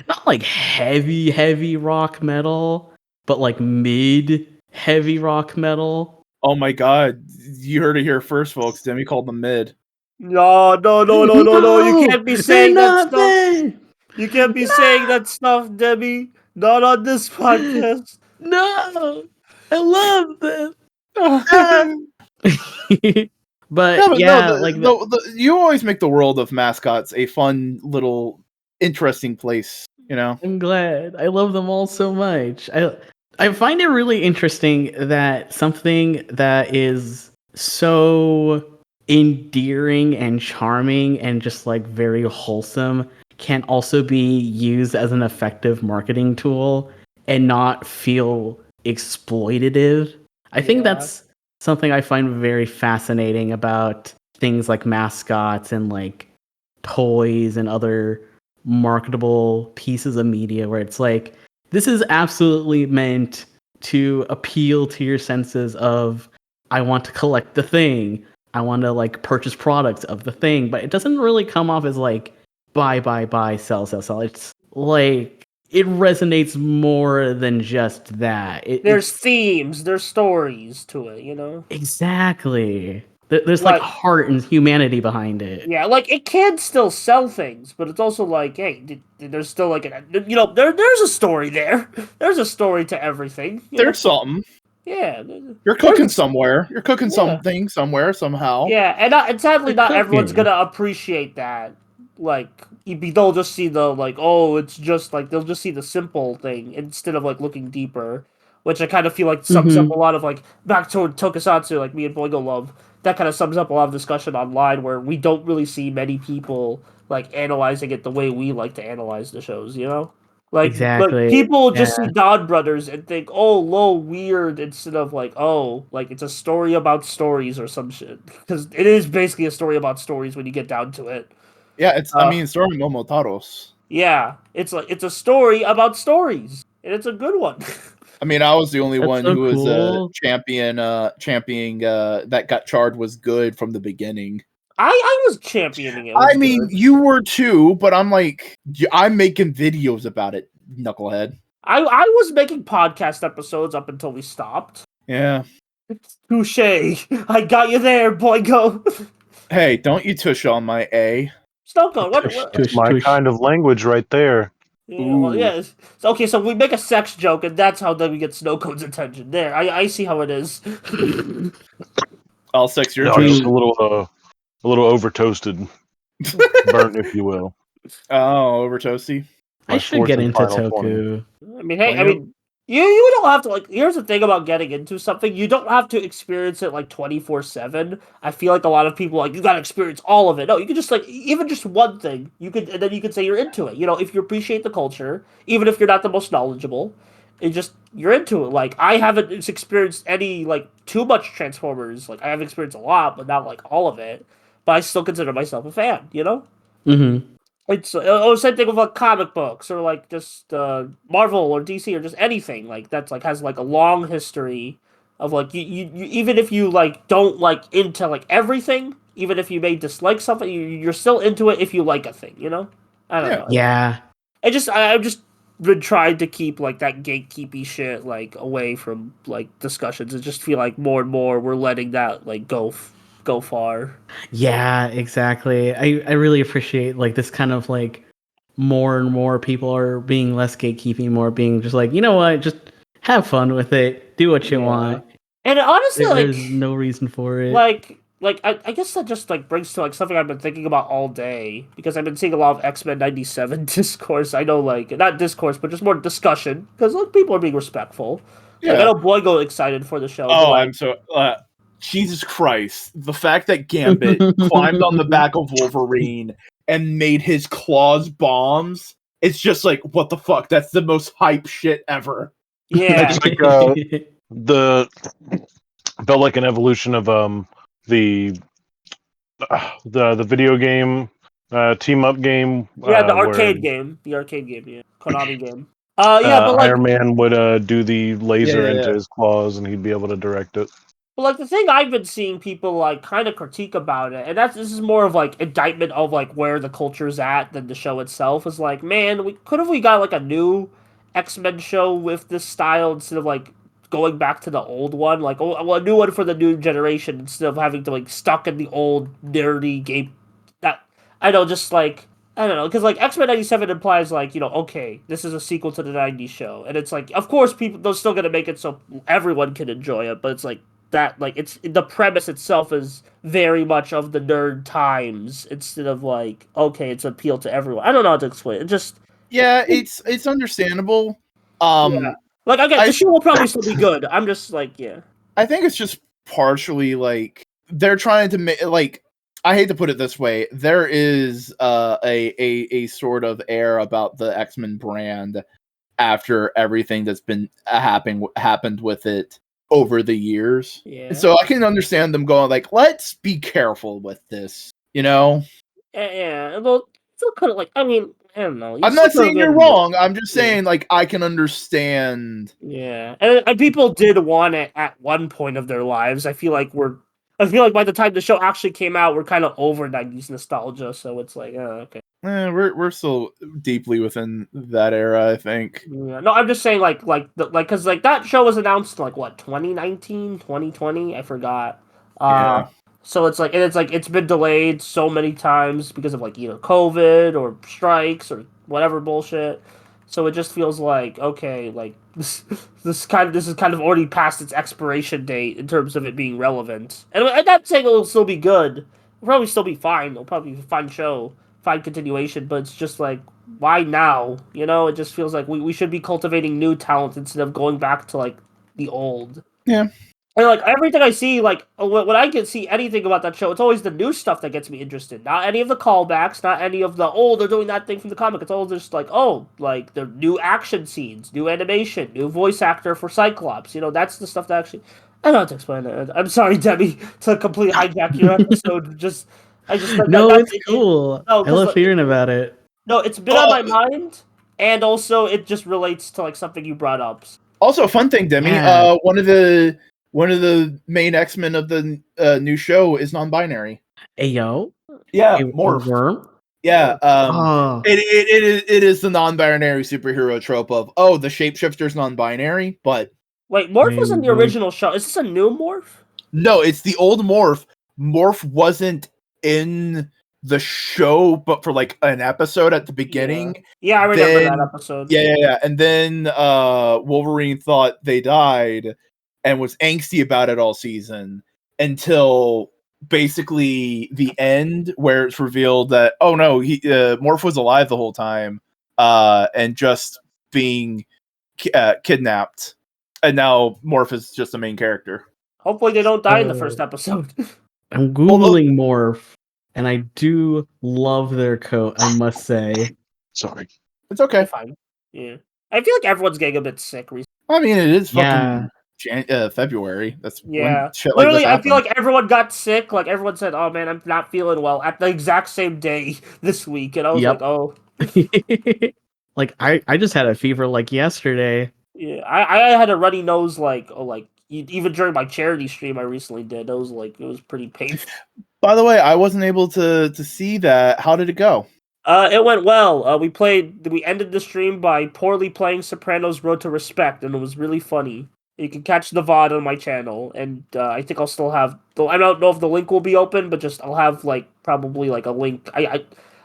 not like heavy rock metal, but like mid heavy rock metal. Oh my god, you heard it here first, folks. Demi called them mid. No, you can't be saying that stuff. Bad. You can't be saying that stuff, Debbie. Not on this podcast. No, I love them. But you always make the world of mascots a fun little interesting place, I'm glad. I love them all so much. I find it really interesting that something that is so endearing and charming and just like very wholesome can also be used as an effective marketing tool and not feel exploitative. I think that's something I find very fascinating about things like mascots and like toys and other marketable pieces of media, where it's like, this is absolutely meant to appeal to your senses of, I want to collect the thing, I want to like purchase products of the thing, but it doesn't really come off as like buy, sell. It's like, it resonates more than just that. There's themes, there's stories to it, Exactly. There's like heart and humanity behind it. Yeah, like it can still sell things, but it's also like, hey, there's still like there's a story there. There's a story to everything. There's something. Yeah. You're cooking somewhere. You're cooking something somewhere somehow. Yeah, and sadly not everyone's gonna appreciate that. they'll just see the like, oh, it's just like they'll just see the simple thing instead of like looking deeper, which I kind of feel like sums up a lot of like back to Tokusatsu, like me and Boingo love. That kind of sums up a lot of discussion online where we don't really see many people like analyzing it the way we like to analyze the shows, you know? Like Exactly. people just Yeah. see Don Brothers and think, oh, low, weird, instead of like, oh, like it's a story about stories or some shit. Because it is basically a story about stories when you get down to it. Yeah, I mean, Story Momotaros. Yeah, it's like it's a story about stories, and it's a good one. I mean, I was the only That's one so who was cool. championing that got charred was good from the beginning. I was championing it. It I was mean, good. you were too, but I'm like, I'm making videos about it, knucklehead. I was making podcast episodes up until we stopped. Yeah. Touche. I got you there, Boingo. Hey, don't you tush on my A. Snowcone, Tush, what? tush, My tush. kind of language right there. Yeah, well, Ooh. yeah. Okay, so we make a sex joke, and that's how then we get Snowcone's attention. There, I see how it is. I'll sex your No, joke. just a little over toasted, burnt, if you will. Oh, over toasty. I My should fourth get and into final 20. Toku. I mean, hey, I Boingo? mean, you don't have to like. Here's the thing about getting into something: you don't have to experience it like 24/7. I feel like a lot of people like you got to experience all of it. No, you can just like even just one thing. You could and then you could say you're into it. You know, if you appreciate the culture, even if you're not the most knowledgeable, it just you're into it. Like I haven't experienced any like too much Transformers. Like I have experienced a lot, but not like all of it. But I still consider myself a fan. You know. Mm-hmm. It's same thing with like comic books or like just Marvel or DC or just anything like that's like has like a long history of like you even if you like don't like into like everything, even if you may dislike something, you're still into it if you like a thing, you know? I don't Yeah. know. Yeah. I've just been trying to keep like that gatekeepy shit like away from like discussions. I just feel like more and more we're letting that like go far. Yeah, exactly. I really appreciate like this kind of like more and more people are being less gatekeeping, more being just like, you know what, just have fun with it, do what you Yeah. want. And honestly, There's no reason for it. I guess that just like brings to like something I've been thinking about all day because I've been seeing a lot of X-Men 97 discourse. I know like not discourse but just more discussion because like people are being respectful. Like I Yeah. know Boy excited for the show. But, Oh, like, I'm so. Jesus Christ. The fact that Gambit climbed on the back of Wolverine and made his claws bombs, it's just like, what the fuck? That's the most hype shit ever. yeah. It's like the felt like an evolution of the video game team up game Yeah, the where arcade game. The arcade game, yeah. Konami game. Yeah, but like Iron Man would do the laser Yeah. into his claws and he'd be able to direct it. But like the thing I've been seeing people like kind of critique about it, and this is more of like indictment of like where the culture's at than the show itself. Is like, man, we got like a new X-Men show with this style instead of like going back to the old one, like a new one for the new generation instead of having to like stuck in the old nerdy game. That I know, just like I don't know, because like X-Men 97 implies like okay, this is a sequel to the '90s show, and it's like of course people they're still gonna make it so everyone can enjoy it, but it's like that like it's the premise itself is very much of the nerd times instead of like okay it's appeal to everyone. I don't know how to explain it. Just Yeah, it's understandable. yeah. Like again, I- the show will probably still be good. I'm just like yeah. I think it's just partially like they're trying to make like I hate to put it this way. There is a sort of air about the X-Men brand after everything that's been happened with it over the years. Yeah. So I can understand them going like, let's be careful with this, you know? Yeah. Well, still kind of like I mean I don't know. I'm not saying you're wrong. I'm just saying like I can understand. Yeah, and people did want it at one point of their lives. I feel like by the time the show actually came out, we're kind of over '90s nostalgia. So it's like, oh, okay. We're still deeply within that era, I think. Yeah. No, I'm just saying, because that show was announced in, like what 2019, 2020, I forgot. Yeah. So it's like, and it's been delayed so many times because of like either COVID or strikes or whatever bullshit. So it just feels like okay, like this is kind of already past its expiration date in terms of it being relevant. And I'm not saying it'll still be good. It'll probably still be fine. It'll probably be a fine show. find continuation, but it's just like, why now? You know, it just feels like we should be cultivating new talent instead of going back to like the old. Yeah. And like everything I see, like when I can see anything about that show, it's always the new stuff that gets me interested. Not any of the callbacks, not any of the they're doing that thing from the comic. It's all just like like the new action scenes, new animation, new voice actor for Cyclops. You know, that's the stuff that actually. I don't know how to explain it. I'm sorry, Debbie, to completely hijack your episode. I just No, it's cool. no, I love hearing about it. no, it's been on my mind, and also it just relates to like something you brought up. Also, fun thing, Demi. Yeah. One of the main X-Men of the new show is non-binary. Ayo. Yeah, A worm. Yeah, Oh. it is the non-binary superhero trope of the shapeshifter's non-binary, but Wait, Morph was in the Maybe. original show. Is this a new Morph? no, it's the old Morph. Morph wasn't in the show, but for like an episode at the beginning. Yeah, I remember Then- that episode. Yeah. And then Wolverine thought they died and was angsty about it all season until basically the end, where it's revealed that Morph was alive the whole time and just being kidnapped, and now Morph is just the main character. Hopefully they don't die in the first episode. I'm googling Morph, and I do love their coat. I must say. Sorry. It's okay. Fine. Yeah. I feel like everyone's getting a bit sick recently. I mean, it is Yeah. fucking February. That's Yeah. when shit like Literally, this I feel happens. like everyone got sick. Like, everyone said, oh man, I'm not feeling well at the exact same day this week. And I was Yep. like, oh. Like I just had a fever like yesterday. Yeah. I had a runny nose, even during my charity stream I recently did. It was pretty painful. By the way, I wasn't able to see that. How did it go? It went well. We ended the stream by poorly playing Sopranos Road to Respect, and it was really funny. You can catch the VOD on my channel, and I think I'll still have. I don't know if the link will be open, but I'll have probably a link.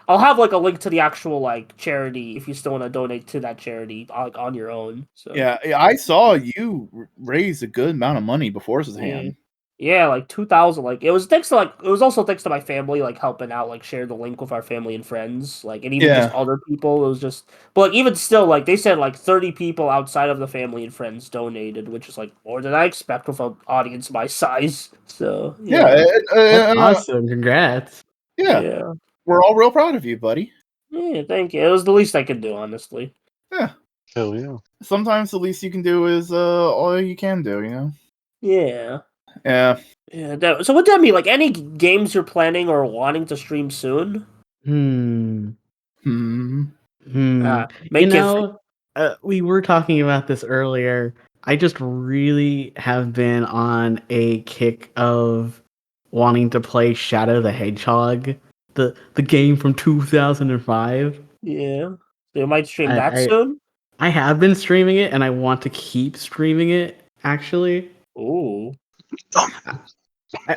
I'll have a link to the actual charity if you still want to donate to that charity on your own. So Yeah, I saw you raise a good amount of money before hand. yeah, 2,000. It was also thanks to my family helping out, share the link with our family and friends, and even just other people. It was just, but even still, they said 30 people outside of the family and friends donated, which is more than I expect with an audience my size. So That's awesome! Congrats. Yeah, we're all real proud of you, buddy. Yeah, thank you. It was the least I could do, honestly. Yeah, Hell yeah. sometimes the least you can do is all you can do. You know. Yeah. Yeah. Yeah. So what, Demi? Any games you're planning or wanting to stream soon? We were talking about this earlier. I just really have been on a kick of wanting to play Shadow the Hedgehog, the game from 2005. Yeah. So you might stream that soon? I have been streaming it, and I want to keep streaming it, actually. Ooh.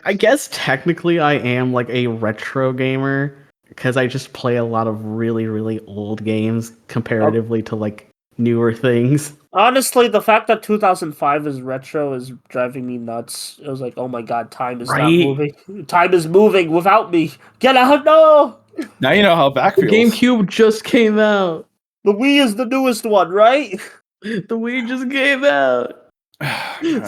I guess technically I am a retro gamer, because I just play a lot of really, really old games comparatively to newer things. Honestly, the fact that 2005 is retro is driving me nuts. It was oh my god, time is not moving. Time is moving without me. Get out, no! Now you know how back The feels. GameCube just came out. The Wii is the newest one, right? The Wii just came out.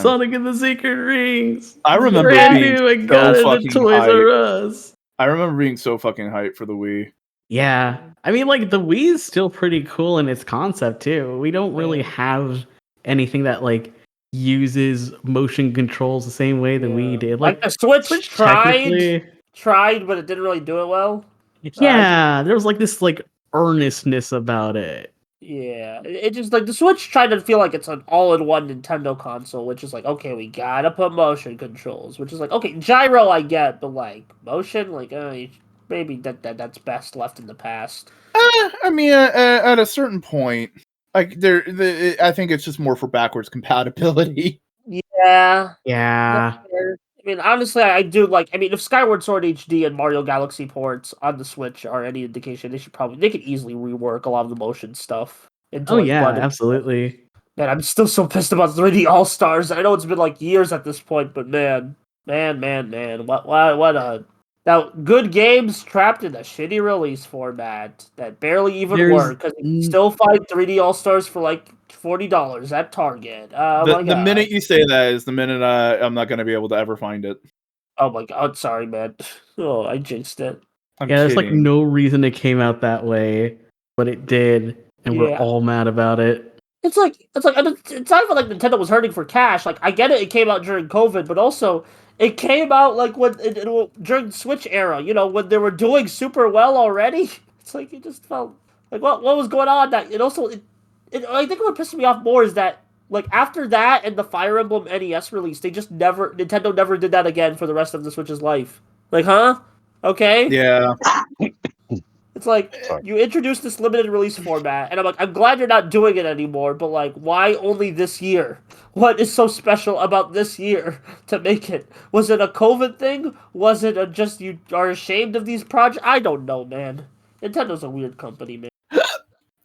Sonic and the Secret Rings. I remember Brand being new. I so got it at fucking Toys hyped. R Us. I remember being so fucking hyped for the Wii. Yeah. I mean, the Wii is still pretty cool in its concept, too. We don't really have anything that, uses motion controls the same way that we did. The Switch tried, but it didn't really do it well. Yeah, there was this earnestness about it. Yeah, it just the Switch tried to feel like it's an all-in-one Nintendo console, which is okay, we gotta put motion controls, which is okay, gyro I get, but motion, maybe that's best left in the past. I mean, at a certain point, I think it's just more for backwards compatibility. Yeah. I mean, honestly, I do if Skyward Sword HD and Mario Galaxy ports on the Switch are any indication, they could easily rework a lot of the motion stuff. Into, absolutely. Man, I'm still so pissed about 3D All Stars. I know it's been years at this point, but man, what a Now, good games trapped in a shitty release format that barely even There's work because you still find 3D All Stars for like $40 at Target. Oh my The god! minute you say that is the minute I'm not going to be able to ever find it. Oh my god! Sorry, man. Oh, I jinxed it. I'm yeah, there's like kidding. no reason it came out that way, but it did, and we're Yeah. all mad about it. It's not even like Nintendo was hurting for cash. Like I get it, it came out during COVID, but also it came out like during the Switch era. You know, when they were doing super well already. It's like it just felt like what was going on. That it also I think what pissed me off more is that like after that and the Fire Emblem NES release, they just never Nintendo never did that again for the rest of the Switch's life. Like, huh? Okay. Yeah. It's like Sorry. you introduced this limited release format, and I'm like, I'm glad you're not doing it anymore. But like, why only this year? What is so special about this year to make it? Was it a COVID thing? Was it just you are ashamed of these projects? I don't know, man. Nintendo's a weird company, man.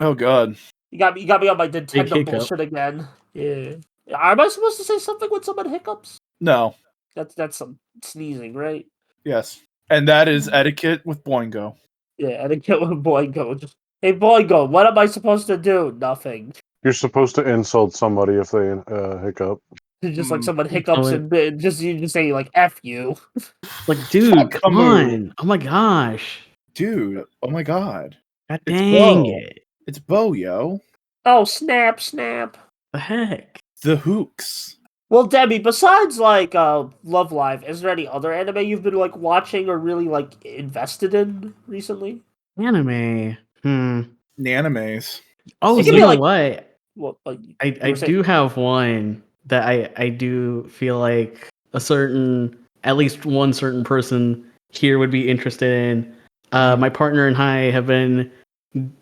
Oh god. You got me on my Nintendo hiccup. bullshit again. Yeah. Am I supposed to say something when someone hiccups? No. That's some sneezing, right? Yes. And that is etiquette with Boingo. Yeah, and then get with Boingo. Just, hey, Boingo, what am I supposed to do? Nothing. You're supposed to insult somebody if they hiccup. Just like Mm. someone hiccups and you just say like "f you." Like, dude, Fuck come a move. on! Oh my gosh! Dude, oh my god. God It's dang Bo. it! It's Bo, yo. Oh snap, snap. The heck? The Hooks. Well, Debbie, besides like Love Live, is there any other anime you've been like watching or really like invested in recently? Anime. Animes. Oh, It you can be know like what? what? Like, I were saying- do have one that I do feel like at least one certain person here would be interested in. My partner and I have been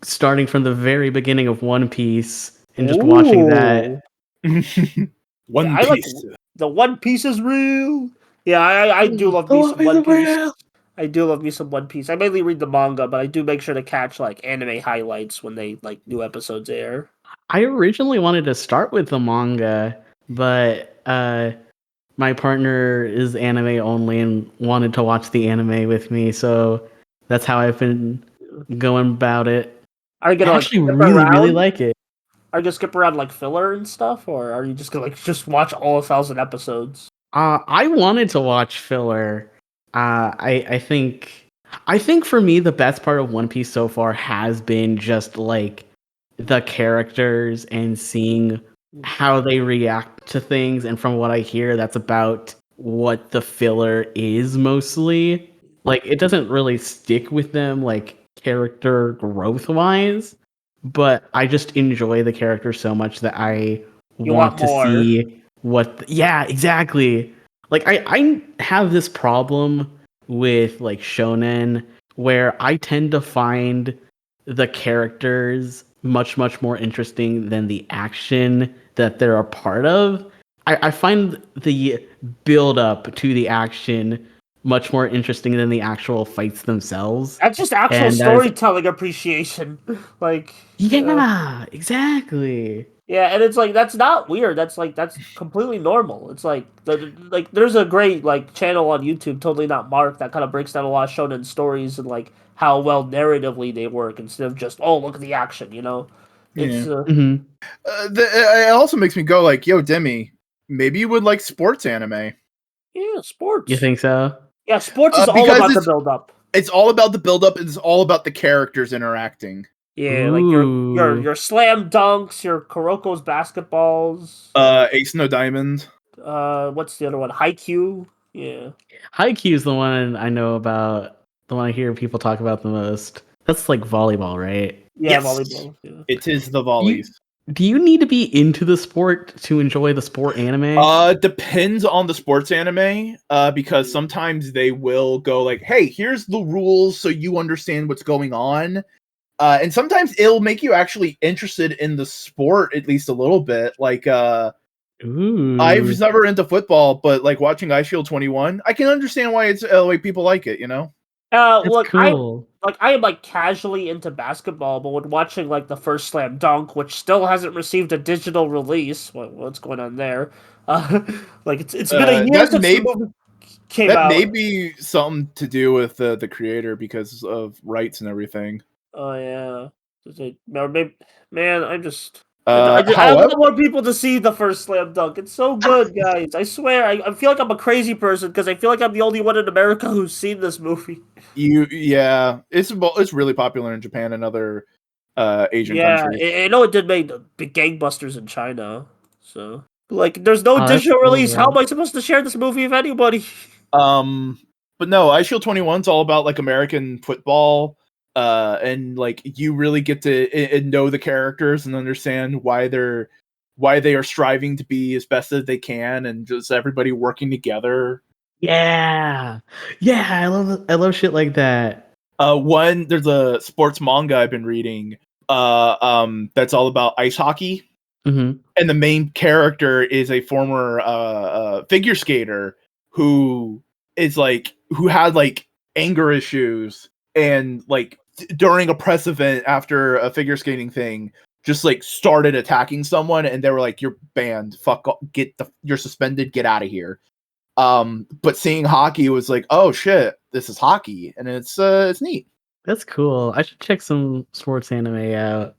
starting from the very beginning of One Piece and just watching that. One I like Piece. the One Piece is real. Yeah, I do love me some One Piece. I do love me some One Piece. I mainly read the manga, but I do make sure to catch like anime highlights when they like new episodes air. I originally wanted to start with the manga, but my partner is anime only and wanted to watch the anime with me, so that's how I've been going about it. Are you I gonna like actually skip really, really around? like it. Are you gonna skip around like filler and stuff, or are you just gonna like just watch all 1,000 episodes? I wanted to watch filler. I think for me the best part of One Piece so far has been just like the characters and seeing how they react to things, and from what I hear that's about what the filler is mostly. Like it doesn't really stick with them like character growth wise, but I just enjoy the characters so much that I You want want to more. see yeah, exactly. Like I have this problem with like shonen where I tend to find the characters much more interesting than the action that they're a part of. I find the build up to the action much more interesting than the actual fights themselves. That's just actual And that is storytelling appreciation. Like yeah, exactly. yeah, and it's like that's not weird. That's completely normal. It's like there's a great like channel on YouTube, totally not marked, that kind of breaks down a lot of shonen stories and like how well narratively they work instead of just oh look at the action. You know, it's Yeah. Mhm. It also makes me go like, yo, Demi, maybe you would like sports anime. yeah, sports. You think so? Yeah, sports is all Because about the it's- build up. It's all about the build-up. It's all about the characters interacting. Yeah, like your slam dunks, your Kuroko's basketballs. Ace No Diamond. What's the other one? Haikyuu. Yeah. Haikyuu is the one I know about, the one I hear people talk about the most. That's like volleyball, right? Yeah, Yes. volleyball. Yeah. It is the volleys. Do you need to be into the sport to enjoy the sport anime? Depends on the sports anime, because sometimes they will go like, hey, here's the rules so you understand what's going on. And sometimes it'll make you actually interested in the sport at least a little bit. Like, Ooh. I was never into football, but like watching Ice Shield 21, I can understand why it's like people like it, you know? That's Look, cool. I am like casually into basketball, but when watching like the first slam dunk, which still hasn't received a digital release, what's going on there? Like it's been a year That's since maybe- the movie. came That out. may be something to do with the creator because of rights and everything. Oh yeah. Man, I However, want more people to see the first Slam Dunk. It's so good, guys. I swear, I feel like I'm a crazy person because I feel like I'm the only one in America who's seen this movie. it's really popular in Japan and other Asian Yeah, countries. I know it did make big gangbusters in China. So, like, there's no Oh, that's digital cool, release. How am though. I supposed to share this movie with anybody? But no, iShield 21's all about like American football, and like you really get to know the characters and understand why they are striving to be as best as they can, and just everybody working together. Yeah, yeah, I love shit like that. There's a sports manga I've been reading, that's all about ice hockey, Mm-hmm. and the main character is a former figure skater who had like anger issues, and like during a press event after a figure skating thing just like started attacking someone, and they were like, "You're banned, fuck off, you're suspended, get out of here." But seeing hockey was like, "Oh shit, this is hockey," and it's neat. That's cool. I should check some sports anime out.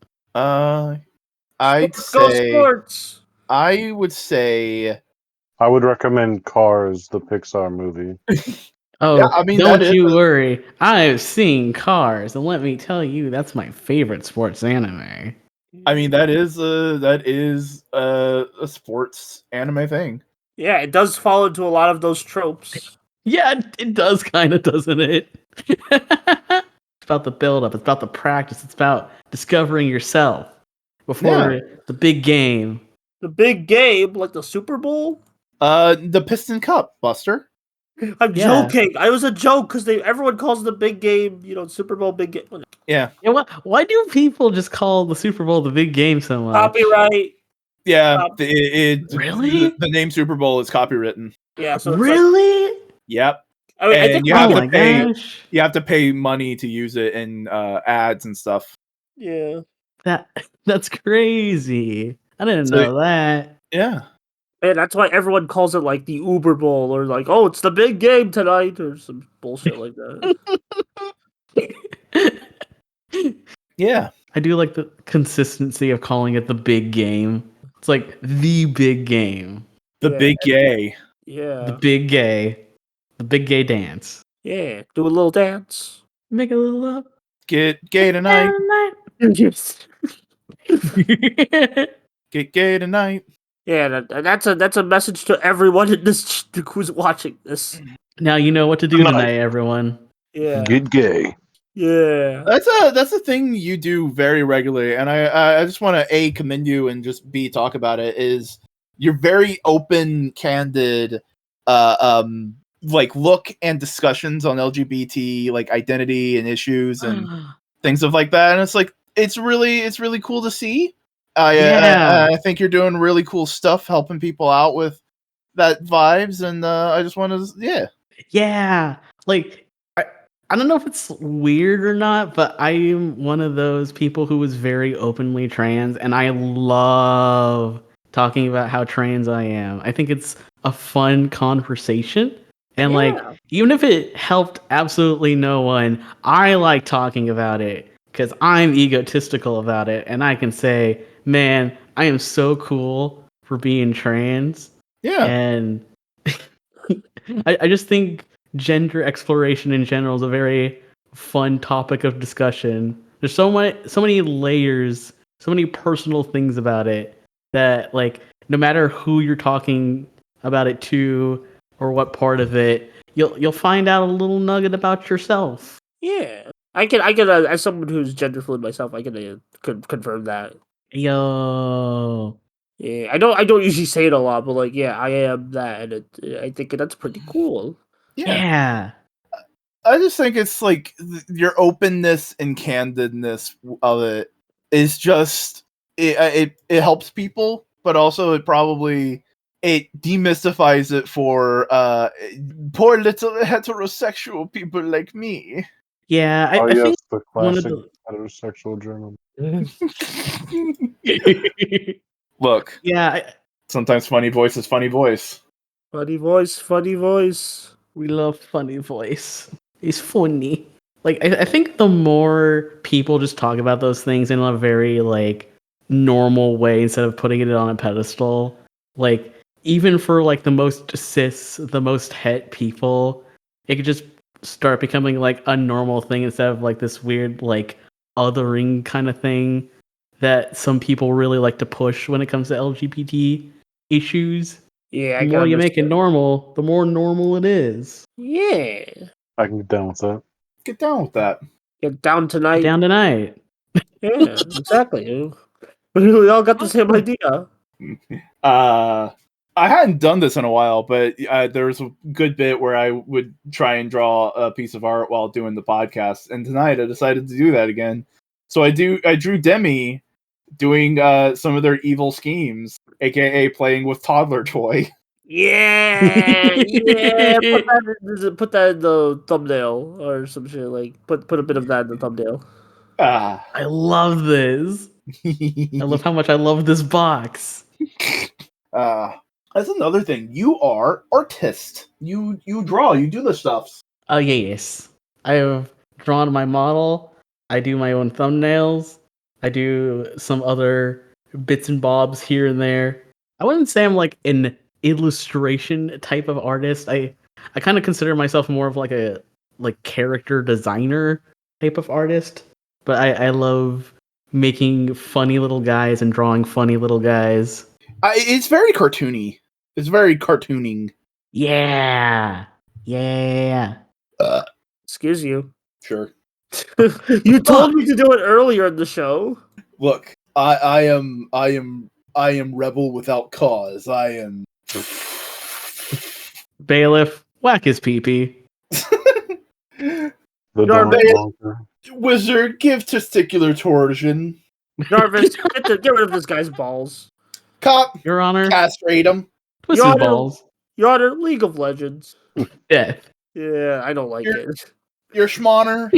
I'd Go say sports. I would say I would recommend Cars, the Pixar movie. Oh, yeah, I mean don't you worry. I've seen Cars, and let me tell you, that's my favorite sports anime. I mean that is a sports anime thing. Yeah, it does fall into a lot of those tropes. Yeah, it does kind of, doesn't it? It's about the build-up. It's about the practice. It's about discovering yourself before the big game. The big game, like the Super Bowl. The Piston Cup, Buster. I'm Yeah. joking. I was a joke because everyone calls the big game, Super Bowl big game. Yeah. Yeah, why do people just call the Super Bowl the big game so much? Copyright. Yeah. Really? The name Super Bowl is copywritten. Yeah. So it's Really? Yep. I mean, I think And you have Oh to my pay. gosh. You have to pay money to use it in ads and stuff. yeah. That's crazy. I didn't So- know that. Yeah. And that's why everyone calls it like the Uber Bowl or like, oh, it's the big game tonight or some bullshit like that. Yeah. I do like the consistency of calling it the big game. It's like the big game. The Yeah. big gay. Yeah. The big gay dance. Yeah. Do a little dance. Make a little love. Get gay tonight. Yes. Get gay tonight. Yeah, that's a message to everyone in this who's watching this. Now you know what to do tonight, everyone. Yeah. Get gay. Yeah. That's a thing you do very regularly, and I just want to commend you and just talk about it. Is you're very open, candid, like look and discussions on LGBT like identity and issues and things of like that, and it's really cool to see. I think you're doing really cool stuff, helping people out with that vibes, and I just want to Yeah. Like I don't know if it's weird or not, but I am one of those people who is very openly trans, and I love talking about how trans I am. I think it's a fun conversation. And like, even if it helped absolutely no one, I like talking about it because I'm egotistical about it, and I can say, man, I am so cool for being trans. Yeah. And I just think gender exploration in general is a very fun topic of discussion. There's so many layers, so many personal things about it that like no matter who you're talking about it to or what part of it, you'll find out a little nugget about yourself. Yeah. I can as someone who's gender fluid myself, I can confirm that. Yo. Yeah, I don't usually say it a lot, but like, yeah, I am that, and I think that's pretty cool. Yeah. I just think it's like your openness and candidness of it is just it helps people, but also it demystifies it for poor little heterosexual people like me. Yeah, I yes, think the one of classic the heterosexual German. Look, yeah, sometimes funny voice is funny voice. Funny voice, funny voice. We love funny voice. He's funny. Like I think the more people just talk about those things in a very like normal way instead of putting it on a pedestal, like even for like the most cis, the most het people, it could just start becoming like a normal thing instead of like this weird like othering kind of thing that some people really like to push when it comes to LGBT issues. Yeah, The I more can you make it understand. normal, the more normal it is. Yeah. I can get down with that. Get down with that. Get down tonight. Down tonight. Yeah, exactly. We all got the same idea. I hadn't done this in a while, but there was a good bit where I would try and draw a piece of art while doing the podcast, and tonight I decided to do that again. So I drew Demi doing some of their evil schemes, aka playing with toddler toy. Yeah, yeah. Put that in the thumbnail or some shit. Like put a bit of that in the thumbnail. Ah. I love this. I love how much I love this box. That's another thing. You are artist. You draw. You do the stuff. Oh yes. I have drawn my model. I do my own thumbnails. I do some other bits and bobs here and there. I wouldn't say I'm like an illustration type of artist. I kind of consider myself more of like a like character designer type of artist. But I love making funny little guys and drawing funny little guys. It's very cartoony. It's very cartooning. Yeah. Yeah. Excuse you. Sure. You told me to do it earlier in the show. Look, I am rebel without cause. I am. Bailiff, whack his pee-pee. The You're Donald big. Bonker. Wizard, give testicular torsion. Jarvis, get rid of this guy's balls. Cop, Your Honor, castrate him. twist Your his Honor. balls. Your Honor, League of Legends. Death. Yeah, I don't like it. Your schmoner.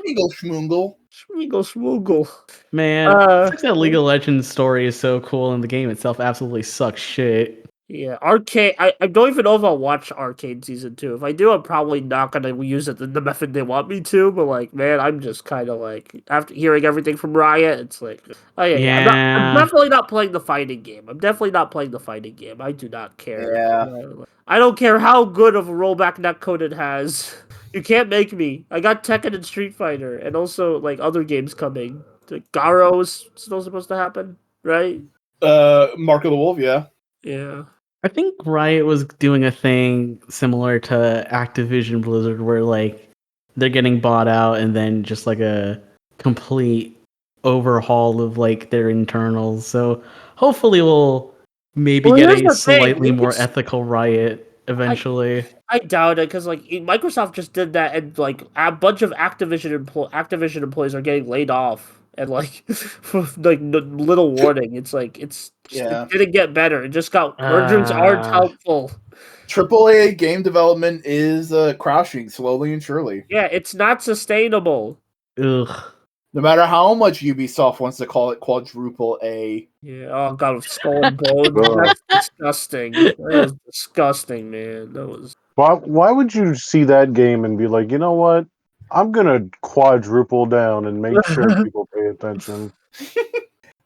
Eagle schmoongle. Schmeagle schmoogle. Man, it's like that League of Legends story is so cool, and the game itself absolutely sucks shit. Yeah, Arcade. I don't even know if I'll watch Arcade Season 2. If I do, I'm probably not going to use it the method they want me to. But, like, man, I'm just kind of like, after hearing everything from Riot, it's like, oh, yeah. I'm definitely not playing the fighting game. I do not care. Yeah. I don't care how good of a rollback netcode it has. You can't make me. I got Tekken and Street Fighter, and also, like, other games coming. The Garo is still supposed to happen, right? Mark of the Wolf, yeah. Yeah. I think Riot was doing a thing similar to Activision Blizzard where like they're getting bought out and then just like a complete overhaul of like their internals. So hopefully we'll maybe get here's a the thing, slightly more it's- ethical Riot eventually. I doubt it because like Microsoft just did that, and like a bunch of Activision employees are getting laid off, and like for like little warning. It's like it didn't get better. It just got mergers aren't helpful. AAA game development is crashing slowly and surely. Yeah, it's not sustainable. Ugh. No matter how much Ubisoft wants to call it quadruple A. Yeah. Oh god, with Skull and Bones. That's disgusting. That was disgusting, man. That was. Why would you see that game and be like, you know what? I'm gonna quadruple down and make sure people pay attention.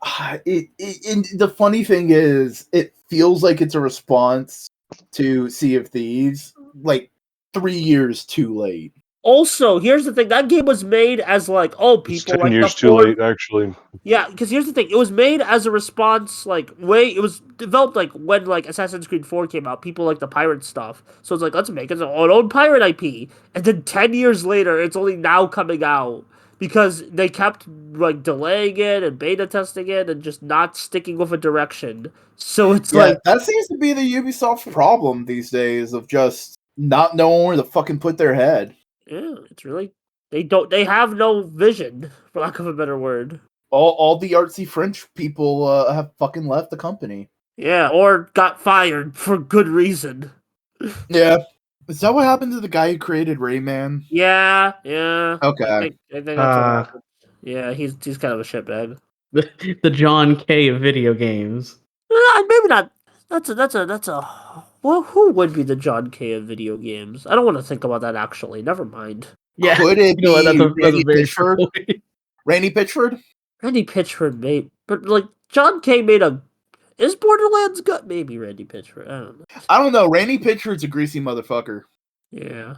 The funny thing is, it feels like it's a response to Sea of Thieves, like 3 years too late. Also, here's the thing: that game was made as like, oh, It's people 10 like years the too Ford- late, actually. Yeah, because here's the thing: it was made as a response, like it was developed like when like Assassin's Creed 4 came out. People like the pirate stuff, so it's like let's make it our own pirate IP. And then 10 years later, it's only now coming out because they kept like delaying it and beta testing it and just not sticking with a direction. So it's like that seems to be the Ubisoft problem these days of just not knowing where to fucking put their head. yeah, it's really they have no vision, for lack of a better word. All the artsy French people have fucking left the company. Yeah, or got fired for good reason. Yeah. Is that what happened to the guy who created Rayman? Yeah. Okay. I think that's what happened. Yeah, he's kind of a shitbag. The John K of video games. Maybe not. That's a Well, who would be the John K of video games? I don't want to think about that, actually. Never mind. Yeah, Could it you know what, be that's a Randy very Pitchford? good point. Randy Pitchford? Randy Pitchford made... But, like, John K made a... Is Borderlands good? Maybe Randy Pitchford. I don't know. I don't know. Randy Pitchford's a greasy motherfucker. Yeah.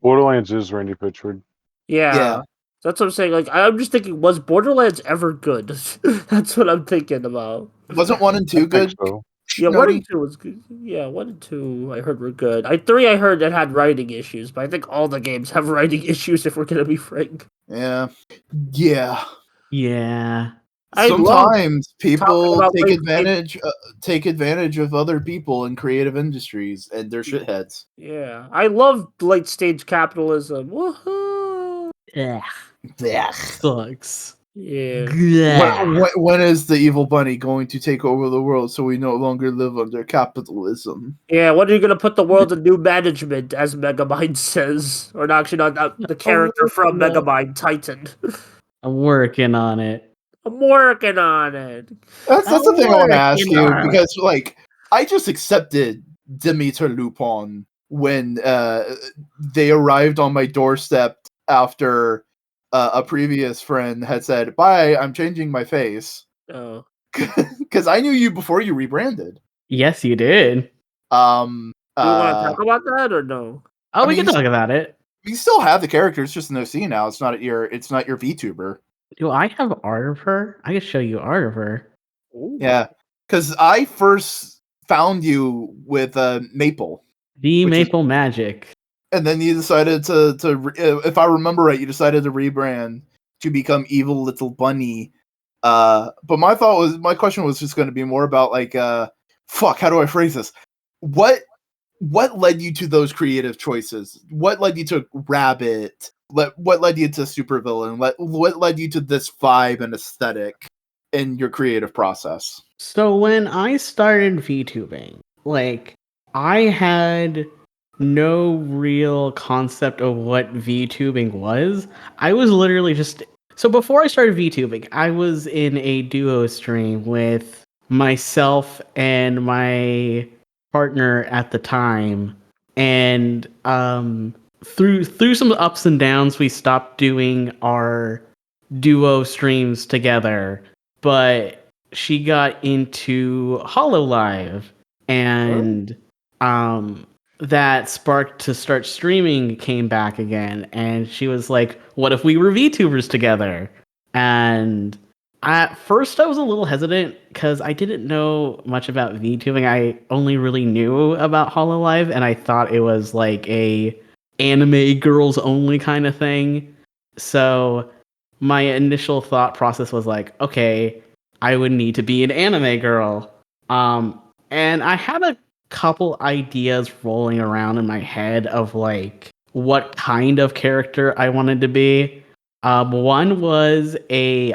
Borderlands is Randy Pitchford. Yeah. Yeah. That's what I'm saying. Like, I'm just thinking, was Borderlands ever good? That's what I'm thinking about. Wasn't 1 and 2 I think good? so. Yeah, 1 Nody? and 2 was good. Yeah, 1 and 2 I heard were good. 3 I heard that had writing issues, but I think all the games have writing issues if we're gonna be frank. Yeah. Yeah. Yeah. I love Sometimes talking people about take late take advantage of other people in creative industries, and they're shitheads. Yeah, I love late stage capitalism. Woohoo! Ugh, Blech. sucks. Yeah. When is the evil bunny going to take over the world so we no longer live under capitalism? Yeah, when are you gonna put the world in new management, as Megamind says? Or no, actually, not the character from Megamind, Titan. I'm working on it. I'm working on it. That's the thing I want to ask working you, on it. because like I just accepted Demeter Lupin when they arrived on my doorstep after a previous friend had said, "Bye, I'm changing my face," Oh. because I knew you before you rebranded. Yes, you did. Do we want to talk about that or no? Oh, I we mean, can talk about it. you still have the character. It's just an OC now. It's not your VTuber. Do I have art of her? I can show you art of her. Ooh. Yeah, because I first found you with Maple. The Which is- Maple Magic. And then you decided if I remember right, you decided to rebrand to become Evil Little Bunny. But my question was just going to be more about like, fuck, how do I phrase this? What led you to those creative choices? What led you to Rabbit? What led you to Supervillain? What led you to this vibe and aesthetic in your creative process? So when I started VTubing, like, I had no real concept of what VTubing was. I was literally just... So before I started VTubing, I was in a duo stream with myself and my partner at the time. And through some ups and downs, we stopped doing our duo streams together. But she got into HoloLive, and that spark to start streaming came back again, and she was like, what if we were VTubers together? And at first I was a little hesitant because I didn't know much about VTubing. I only really knew about HoloLive, and I thought it was like a anime girls only kind of thing. So my initial thought process was like, okay, I would need to be an anime girl. And I had a couple ideas rolling around in my head of like what kind of character I wanted to be. One was a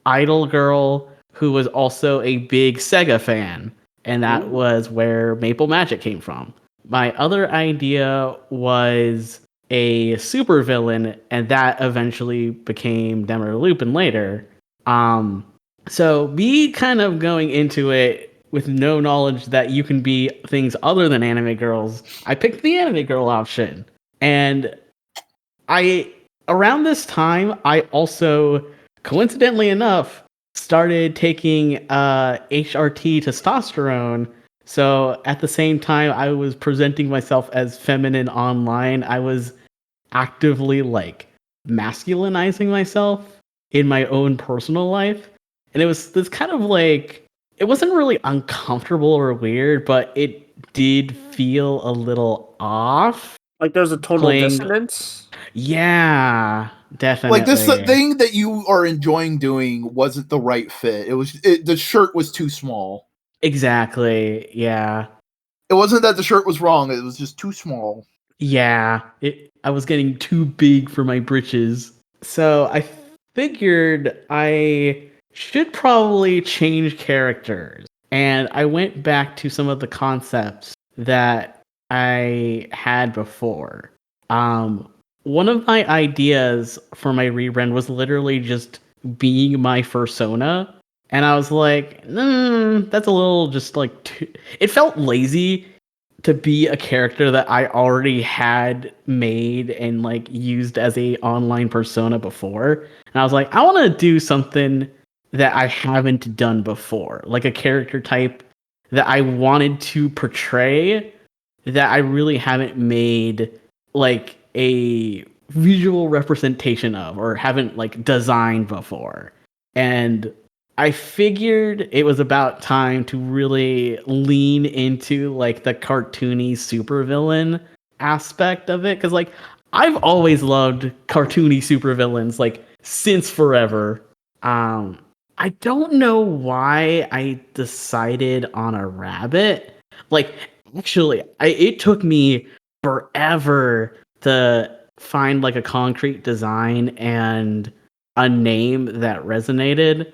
idol girl who was also a big Sega fan, and that was where Maple Magic came from. My other idea was a supervillain, and that eventually became Demeter Lupin later. So me kind of going into it with no knowledge that you can be things other than anime girls, I picked the anime girl option. And around this time, I also, coincidentally enough, started taking HRT testosterone. So at the same time I was presenting myself as feminine online, I was actively like masculinizing myself in my own personal life. And it was this kind of like, it wasn't really uncomfortable or weird, but it did feel a little off. Like there's a tonal dissonance? Yeah, definitely. Like the thing that you are enjoying doing wasn't the right fit. The shirt was too small. Exactly, yeah. It wasn't that the shirt was wrong, it was just too small. Yeah, I was getting too big for my britches. So I figured I should probably change characters. And I went back to some of the concepts that I had before. One of my ideas for my rebrand was literally just being my fursona. And I was like, that's a little just like it felt lazy to be a character that I already had made and like used as a online persona before. And I was like, I want to do something that I haven't done before, like a character type that I wanted to portray that I really haven't made like a visual representation of or haven't like designed before. And I figured it was about time to really lean into like the cartoony supervillain aspect of it, because like I've always loved cartoony supervillains like since forever. I don't know why I decided on a rabbit. Like actually, it took me forever to find like a concrete design and a name that resonated.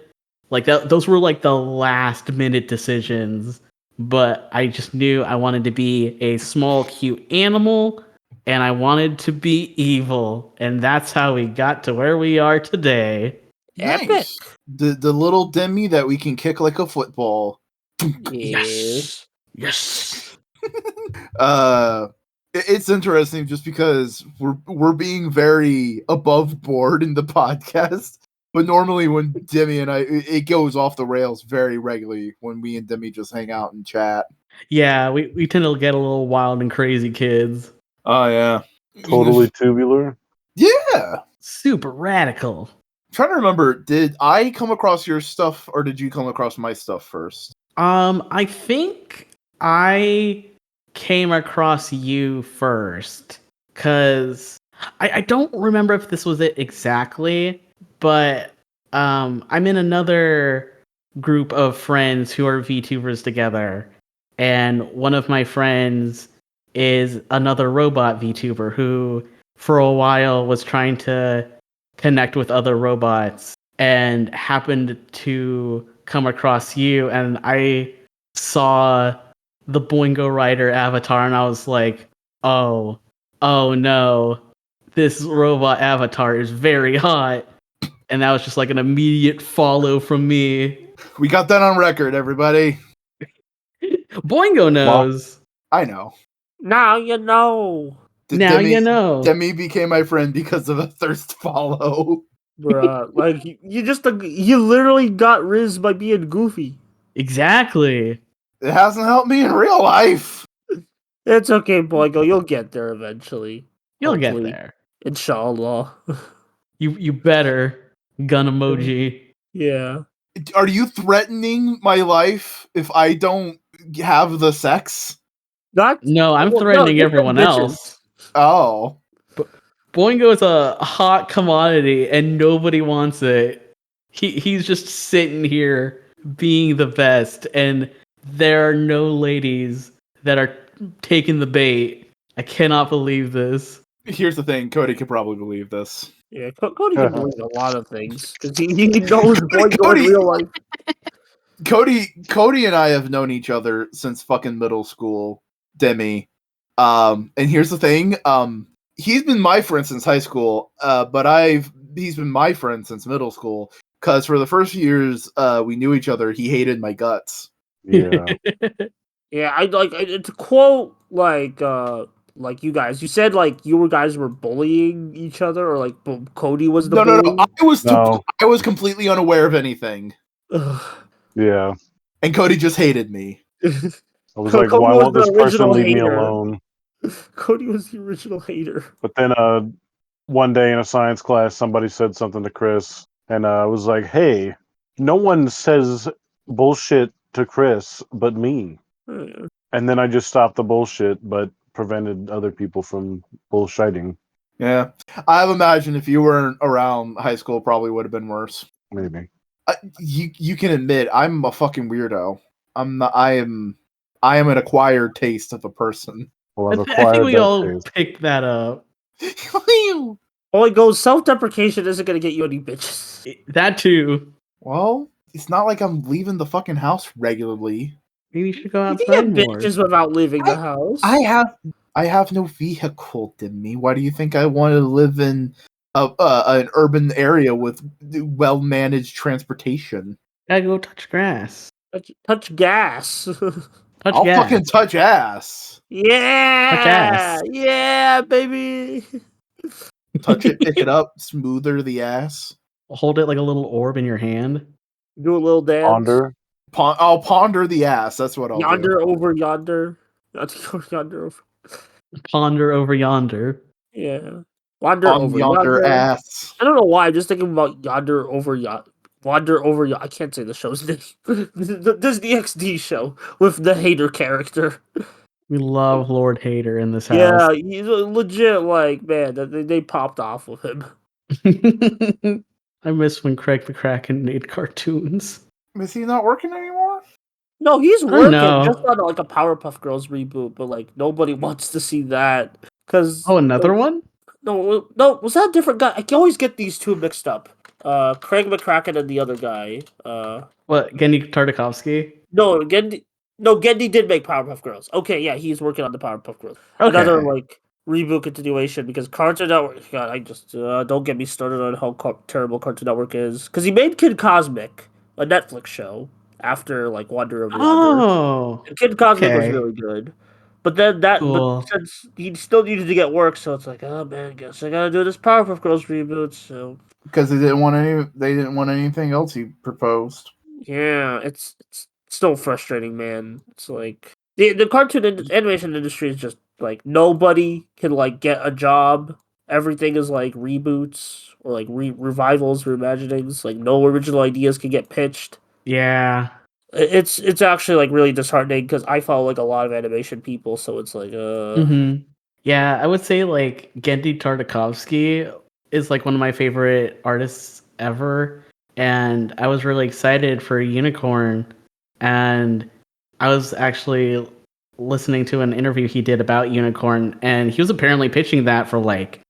Like those were like the last minute decisions, but I just knew I wanted to be a small, cute animal, and I wanted to be evil, and that's how we got to where we are today. Epic. Nice. The little Demi that we can kick like a football. Yes. Yes. It's interesting just because we're being very above board in the podcast. But normally when Demi and it goes off the rails very regularly when we and Demi just hang out and chat. Yeah, we tend to get a little wild and crazy kids. Oh yeah. Totally tubular. Yeah. Super radical. I'm trying to remember, did I come across your stuff or did you come across my stuff first? I think I came across you first, because I don't remember if this was it exactly, but I'm in another group of friends who are VTubers together, and one of my friends is another robot VTuber who for a while was trying to connect with other robots and happened to come across you, and I saw the Boingo Rider avatar and I was like, oh no, this robot avatar is very hot. And that was just like an immediate follow from me. We got that on record, everybody. Boingo knows. I know. Now you know. Now you know. Demi became my friend because of a thirst follow. Bruh, like you literally got Riz by being goofy. Exactly. It hasn't helped me in real life. It's okay, Boingo. You'll get there eventually. You'll Hopefully. get there. Inshallah. You better. Gun emoji. Yeah. Are you threatening my life if I don't have the sex? No, I'm threatening everyone else. Oh. Boingo is a hot commodity and nobody wants it. He's just sitting here being the best, and there are no ladies that are taking the bait. I cannot believe this. Here's the thing, Cody could probably believe this. Yeah, Cody can believe a lot of things because he knows Boingo in real life. Cody and I have known each other since fucking middle school, Demi. And here's the thing, he's been my friend since high school, but he's been my friend since middle school. Because for the first few years we knew each other, he hated my guts. Yeah. Yeah, I like to quote like you guys. You said like you guys were bullying each other, or like Cody was the bully? No. I was completely unaware of anything. Yeah. And Cody just hated me. I was like, why won't this person leave me alone? Cody was the original hater. But then one day in a science class, somebody said something to Chris, and I was like, hey, no one says bullshit to Chris but me. And then I just stopped the bullshit, but prevented other people from bullshitting. Yeah. I imagine if you weren't around high school, probably would have been worse. Maybe. You can admit I'm a fucking weirdo. I am an acquired taste of a person. Well, I think we all picked that up. Well, it goes, self-deprecation isn't going to get you any bitches. That too. Well, it's not like I'm leaving the fucking house regularly. Maybe you should go outside You can get more. bitches without leaving the house. I have no vehicle, Demi. Why do you think I want to live in an urban area with well-managed transportation? Gotta go touch grass. Touch gas. Touch I'll gas. fucking touch ass. Yeah, ass. yeah, baby. Touch it, pick it up, smoother the ass. Hold it like a little orb in your hand. Do a little dance. Ponder. I'll ponder the ass. That's what I'll do. Yonder over yonder. Yonder over. Ponder over yonder. Yeah. Wander On over yonder yonder. ass. I don't know why. I'm just thinking about yonder over yonder. Wander over I can't say the show's name. The Disney XD show with the hater character. We love Lord Hater in this house. Yeah, he's legit like, man, they popped off with him. I miss when Craig the Kraken made cartoons. Is he not working anymore? No, he's I working know. just on like a Powerpuff Girls reboot, but like nobody wants to see that. Cause Oh, another like, one? no, was that a different guy? I can always get these two mixed up. Craig McCracken and the other guy. What, Gendy Tartakovsky? No, Gendy did make Powerpuff Girls. Okay, yeah, he's working on the Powerpuff Girls. Okay. Another like reboot continuation because Cartoon Network. God, I just don't get me started on how terrible Cartoon Network is. Because he made Kid Cosmic, a Netflix show, after like Wander Over Yonder. Oh, And Kid Cosmic was okay. really good. But then but Cool. since he still needed to get work, so it's like, oh man, guess I gotta do this Powerpuff Girls reboot. So Because they didn't want anything else he proposed. yeah, it's still frustrating, man. It's like the cartoon animation industry is just like nobody can like get a job. Everything is like reboots or like revivals, reimaginings. Like no original ideas can get pitched. Yeah. It's actually like really disheartening because I follow like a lot of animation people, so it's like Yeah, I would say like Gendy Tartakovsky is like one of my favorite artists ever. And I was really excited for Unicorn. And I was actually listening to an interview he did about Unicorn, and he was apparently pitching that for like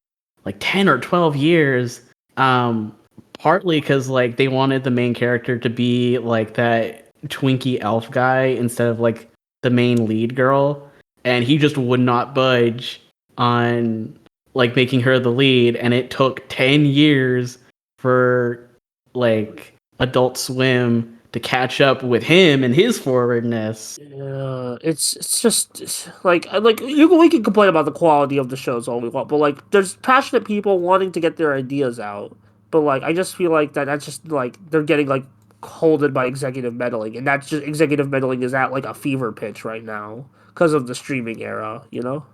10 or 12 years. Partly because like they wanted the main character to be like that Twinkie elf guy instead of like the main lead girl, and he just would not budge on like making her the lead, and it took 10 years for like Adult Swim to catch up with him and his forwardness. yeah, it's just like we can complain about the quality of the shows all we want, but like there's passionate people wanting to get their ideas out, but like I just feel like that's just like they're getting like holded by executive meddling, and that's just executive meddling is at like a fever pitch right now because of the streaming era, you know.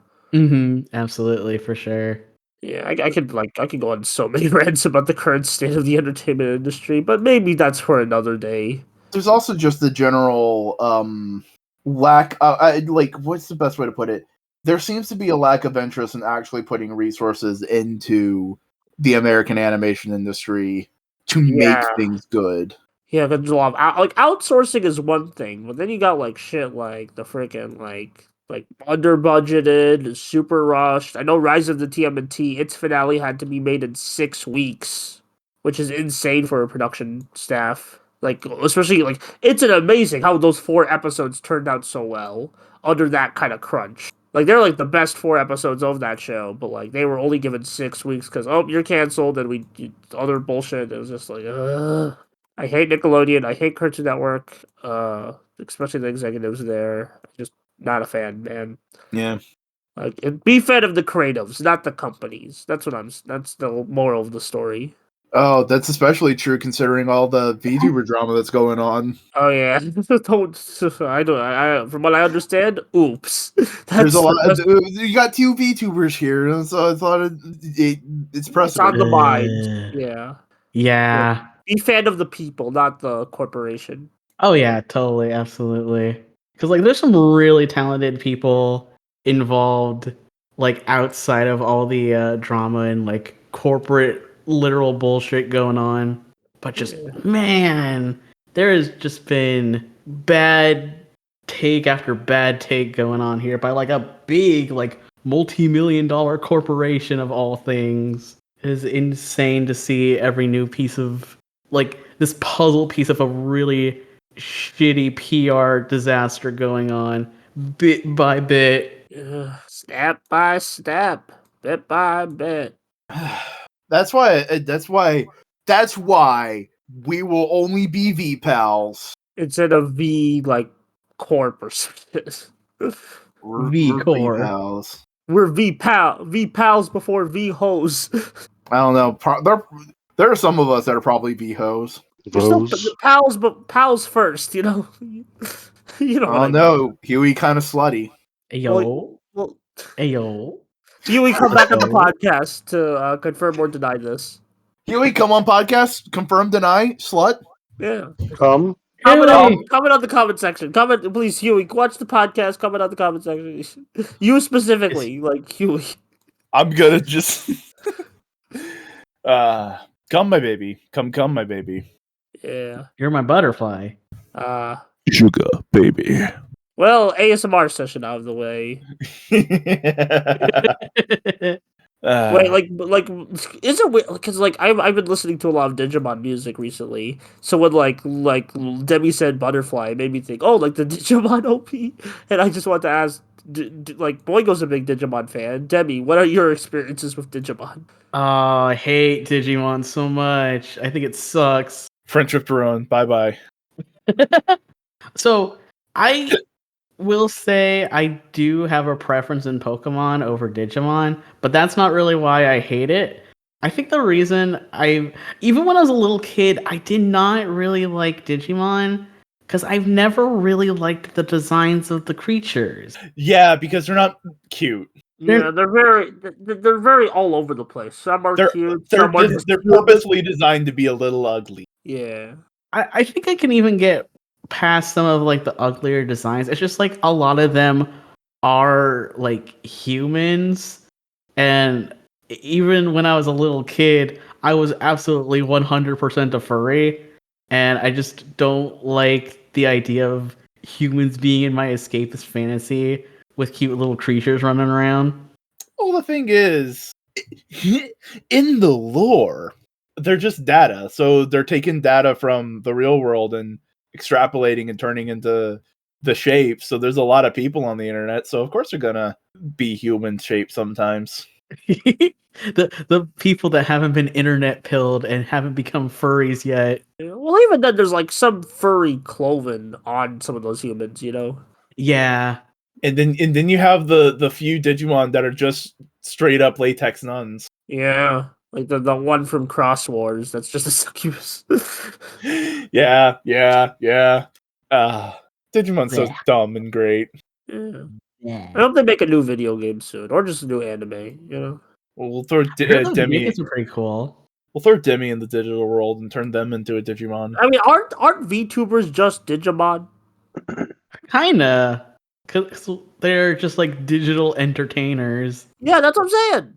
Absolutely, for sure. Yeah, I could go on so many rants about the current state of the entertainment industry, but maybe that's for another day. There's also just the general lack. Like, what's the best way to put it? There seems to be a lack of interest in actually putting resources into the American animation industry to make Yeah. things good. Yeah, because a lot of like outsourcing is one thing, but then you got like shit like the freaking like under budgeted, super rushed. I know Rise of the TMNT, its finale had to be made in 6 weeks, which is insane for a production staff. Like especially like it's an amazing how those 4 episodes turned out so well under that kind of crunch. Like they're like the best 4 episodes of that show, but like they were only given 6 weeks because you're canceled and other bullshit. It was just like ugh. I hate Nickelodeon. I hate Cartoon Network. Especially the executives there. Just not a fan, man. Yeah. Like, be fan of the creatives, not the companies. That's the moral of the story. Oh, that's especially true considering all the VTuber drama that's going on. Oh yeah, I don't. From what I understand, oops. There's a lot. You got 2 VTubers here, and so I thought it's precedent. It's on the mind. Yeah. Yeah. Be fan of the people, not the corporation. Oh yeah, totally, absolutely. Because like, there's some really talented people involved, like outside of all the drama and like corporate literal bullshit going on. But just man, there has just been bad take after bad take going on here by like a big like multi-million-dollar corporation of all things. It is insane to see every new piece of like this puzzle piece of a really shitty PR disaster going on bit by bit. Step by step, bit by bit. That's why we will only be V pals. Instead of V like Corp or something. We're V-Core. V-pals. We're V pals before V hoes. I don't know. There are some of us that are probably V-hoes. You're still Those. pals, but pals first. You know. You know I what I don't mean. know. Huey kind of slutty. Ayo. Well, Ayo. Huey, come back on the So- podcast to confirm or deny this. Huey, come on podcast. Confirm, deny, slut. Yeah. Come. Comment Huey! on the comment section. Comment, please, Huey. Watch the podcast. Comment on the comment section. You specifically, like Huey. I'm gonna just come my baby. Come my baby. Yeah. You're my butterfly. Sugar baby. Well, ASMR session out of the way. Wait, like, is it weird? Because like I've been listening to a lot of Digimon music recently. So when like Demi said butterfly, it made me think, oh, like the Digimon OP. And I just want to ask, like, Boingo's a big Digimon fan. Demi, what are your experiences with Digimon? Oh, I hate Digimon so much. I think it sucks. Friendship to ruin. Bye bye. So I will say I do have a preference in Pokemon over Digimon, but that's not really why I hate it. I think the reason even when I was a little kid, I did not really like Digimon because I've never really liked the designs of the creatures. Yeah, because they're not cute. Yeah, they're very all over the place. Some are cute. They're Some are just they're purposely designed to be a little ugly. yeah. I think I can even get past some of like the uglier designs. It's just like a lot of them are like humans, and even when I was a little kid, I was absolutely 100% a furry, and I just don't like the idea of humans being in my escapist fantasy with cute little creatures running around. Well, the thing is, in the lore, they're just data. So they're taking data from the real world and extrapolating and turning into the shape. So there's a lot of people on the internet. So of course they're gonna be human shaped sometimes. the people that haven't been internet pilled and haven't become furries yet. Well, even then, there's like some furry clothing on some of those humans. You know. Yeah. And then you have the few Digimon that are just straight up latex nuns. Yeah, like the one from Cross Wars. That's just a succubus. Yeah. Digimon's so Yeah. dumb and great. Yeah. Yeah. I hope they make a new video game soon, or just a new anime. You know. Well, we'll throw Demi. It's pretty cool. We'll throw Demi in the digital world and turn them into a Digimon. I mean, aren't VTubers just Digimon? Kinda. Cause they're just like digital entertainers. Yeah, that's what I'm saying.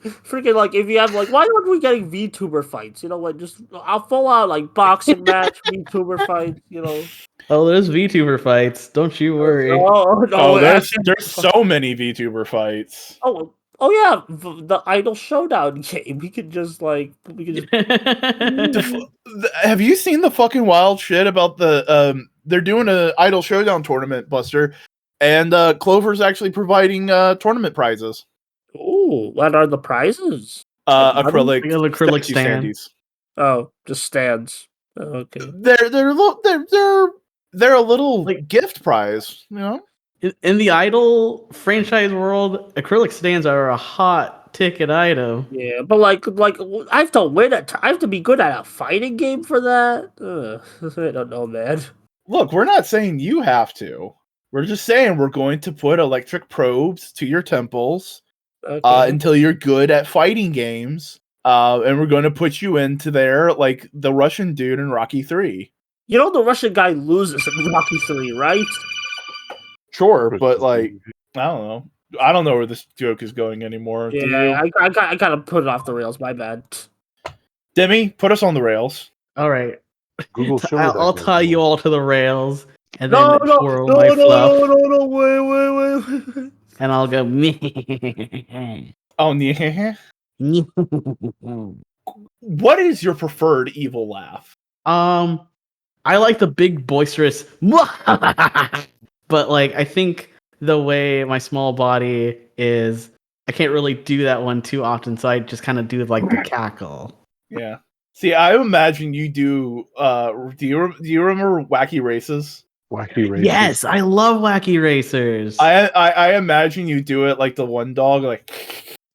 Freaking like, if you have like, why aren't we getting VTuber fights? You know, like just a full out like boxing match VTuber fights. You know. Oh, there's VTuber fights. Don't you worry. Oh no! Oh, there's so many VTuber fights. Oh yeah, the Idol Showdown game. We could just. Have you seen the fucking wild shit about the they're doing a Idol Showdown tournament, Buster, and Clover's actually providing tournament prizes. Ooh, what are the prizes? Acrylic Acrylic statue stand. standees. Oh, just stands. Oh, okay. They're a little Like- gift prize, you know. In the Idol franchise world, acrylic stands are a hot ticket item. Yeah, but like I have to win it. I have to be good at a fighting game for that. I don't know, man. Look, we're not saying you have to. We're just saying we're going to put electric probes to your temples Okay. until you're good at fighting games. And we're going to put you into there like the Russian dude in Rocky 3. You know the Russian guy loses in Rocky 3, right? Sure, but like, I don't know. I don't know where this joke is going anymore. Do Yeah, you? I kind of put it off the rails. My bad. Demi, put us on the rails. All right. Google show me that I'll game. tie you all to the rails and No, then no, twirl no, my no, fluff, no, no, no, wait. and I'll go Oh, yeah. What is your preferred evil laugh? I like the big boisterous but like I think the way my small body is, I can't really do that one too often, so I just kind of do like the cackle. Yeah. See, I imagine you do. Do you remember Wacky Races? Wacky racers. Yes, I love Wacky Racers. I imagine you do it like the one dog, like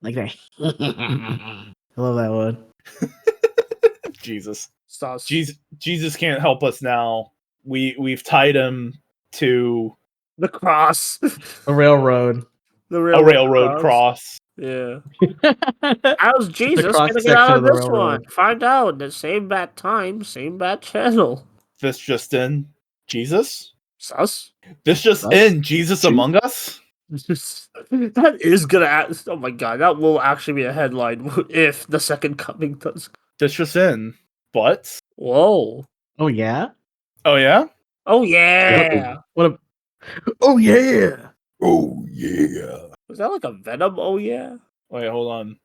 Like that. I love that one. Jesus. Sauce. Jesus can't help us now. We've tied him to The cross. A railroad. The a railroad cross. Yeah. How's How's Jesus gonna get out of this one? Find out. The same bad time, same bad channel. This just in, Jesus. Sus. This just Sus? in, Jesus Among Us. That is gonna. Oh my god, that will actually be a headline if the second coming does. This just in, but Whoa. Oh yeah? oh yeah, Oh yeah. What a Oh yeah. oh yeah. Was that like a Venom? Oh yeah. Wait, hold on,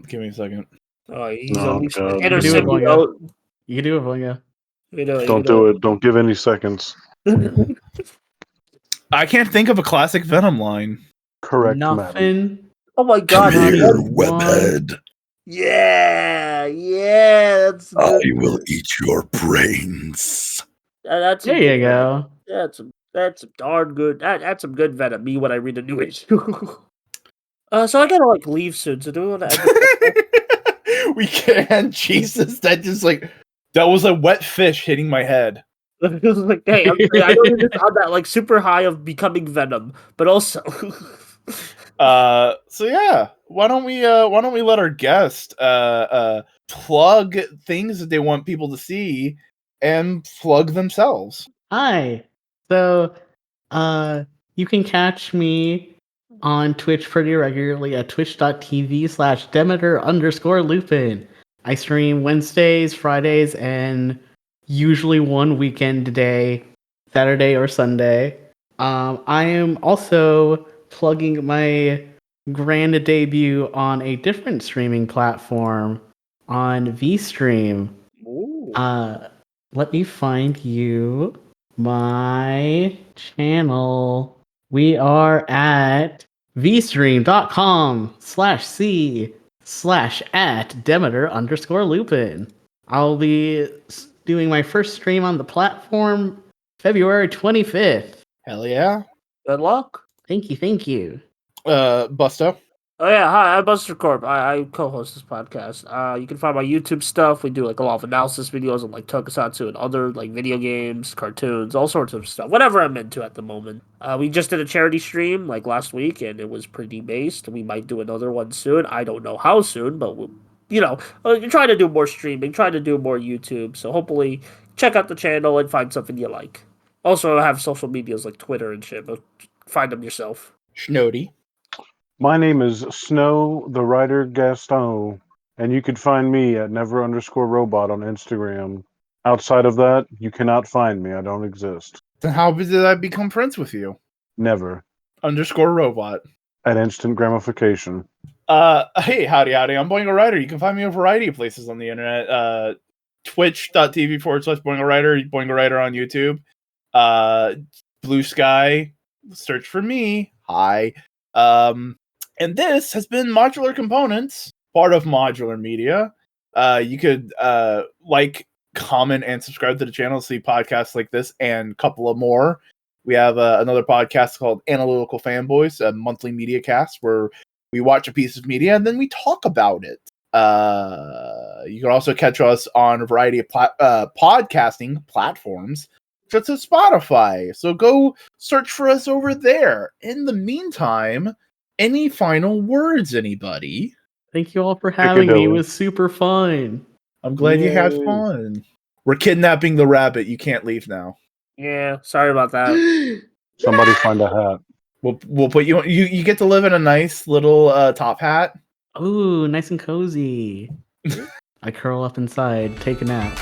give me a second. Oh, he's Oh, at least God. inner You can do it, Boingo. symbiote. You can do it, Vanya. Don't do it. Don't give any seconds. I can't think of a classic Venom line. Correct, madam. Nothing. Oh my god. Come here, webhead. Yeah. Yeah. That's good. will eat your brains. That's There you go. That's darn good. That's some good Venom. Me when I read a new issue. So I gotta like leave soon. So do we want to? We can. Jesus, that just that was a wet fish hitting my head. Like, hey, I know you're just on that like super high of becoming Venom, but also. So yeah, why don't we let our guest plug things that they want people to see and plug themselves. Hi. So, you can catch me on Twitch pretty regularly at twitch.tv/Demeter_Lupin. I stream Wednesdays, Fridays, and usually one weekend day, Saturday or Sunday. I am also plugging my grand debut on a different streaming platform on VStream. Ooh. Let me find you my channel. We are at vstream.com/c/@Demeter_Lupin. I'll be doing my first stream on the platform February 25th. Hell yeah. Good luck. Thank you. Busto. Oh yeah, hi, I'm Buster Corp. I co-host this podcast. You can find my YouTube stuff. We do like a lot of analysis videos on like tokusatsu and other like video games, cartoons, all sorts of stuff. Whatever I'm into at the moment. We just did a charity stream like last week, and it was pretty based. We might do another one soon. I don't know how soon, but we'll, try to do more streaming, try to do more YouTube. So hopefully, check out the channel and find something you like. Also, I have social medias like Twitter and shit, but find them yourself. Schnody. My name is Snow the Writer Gaston, and you can find me at never_robot on Instagram. Outside of that, you cannot find me. I don't exist. Then how did I become friends with you? Never. _robot. At instant gratification. Hey, howdy. I'm Boingo Writer. You can find me a variety of places on the internet. Twitch.tv/Boingo Writer, Boingo Writer on YouTube. Bluesky, search for me. Hi. And this has been Modular Components, part of Modular Media. You could like, comment, and subscribe to the channel to see podcasts like this and a couple of more. We have another podcast called Analytical Fanboys, a monthly media cast where we watch a piece of media and then we talk about it. You can also catch us on a variety of podcasting platforms, such as Spotify. So go search for us over there. In the meantime, any final words, anybody? Thank you all for having me. It was super fun. I'm glad you had fun. We're kidnapping the rabbit. You can't leave now. Yeah, sorry about that. Somebody find a hat. We'll put you. You get to live in a nice little top hat. Ooh, nice and cozy. I curl up inside, take a nap.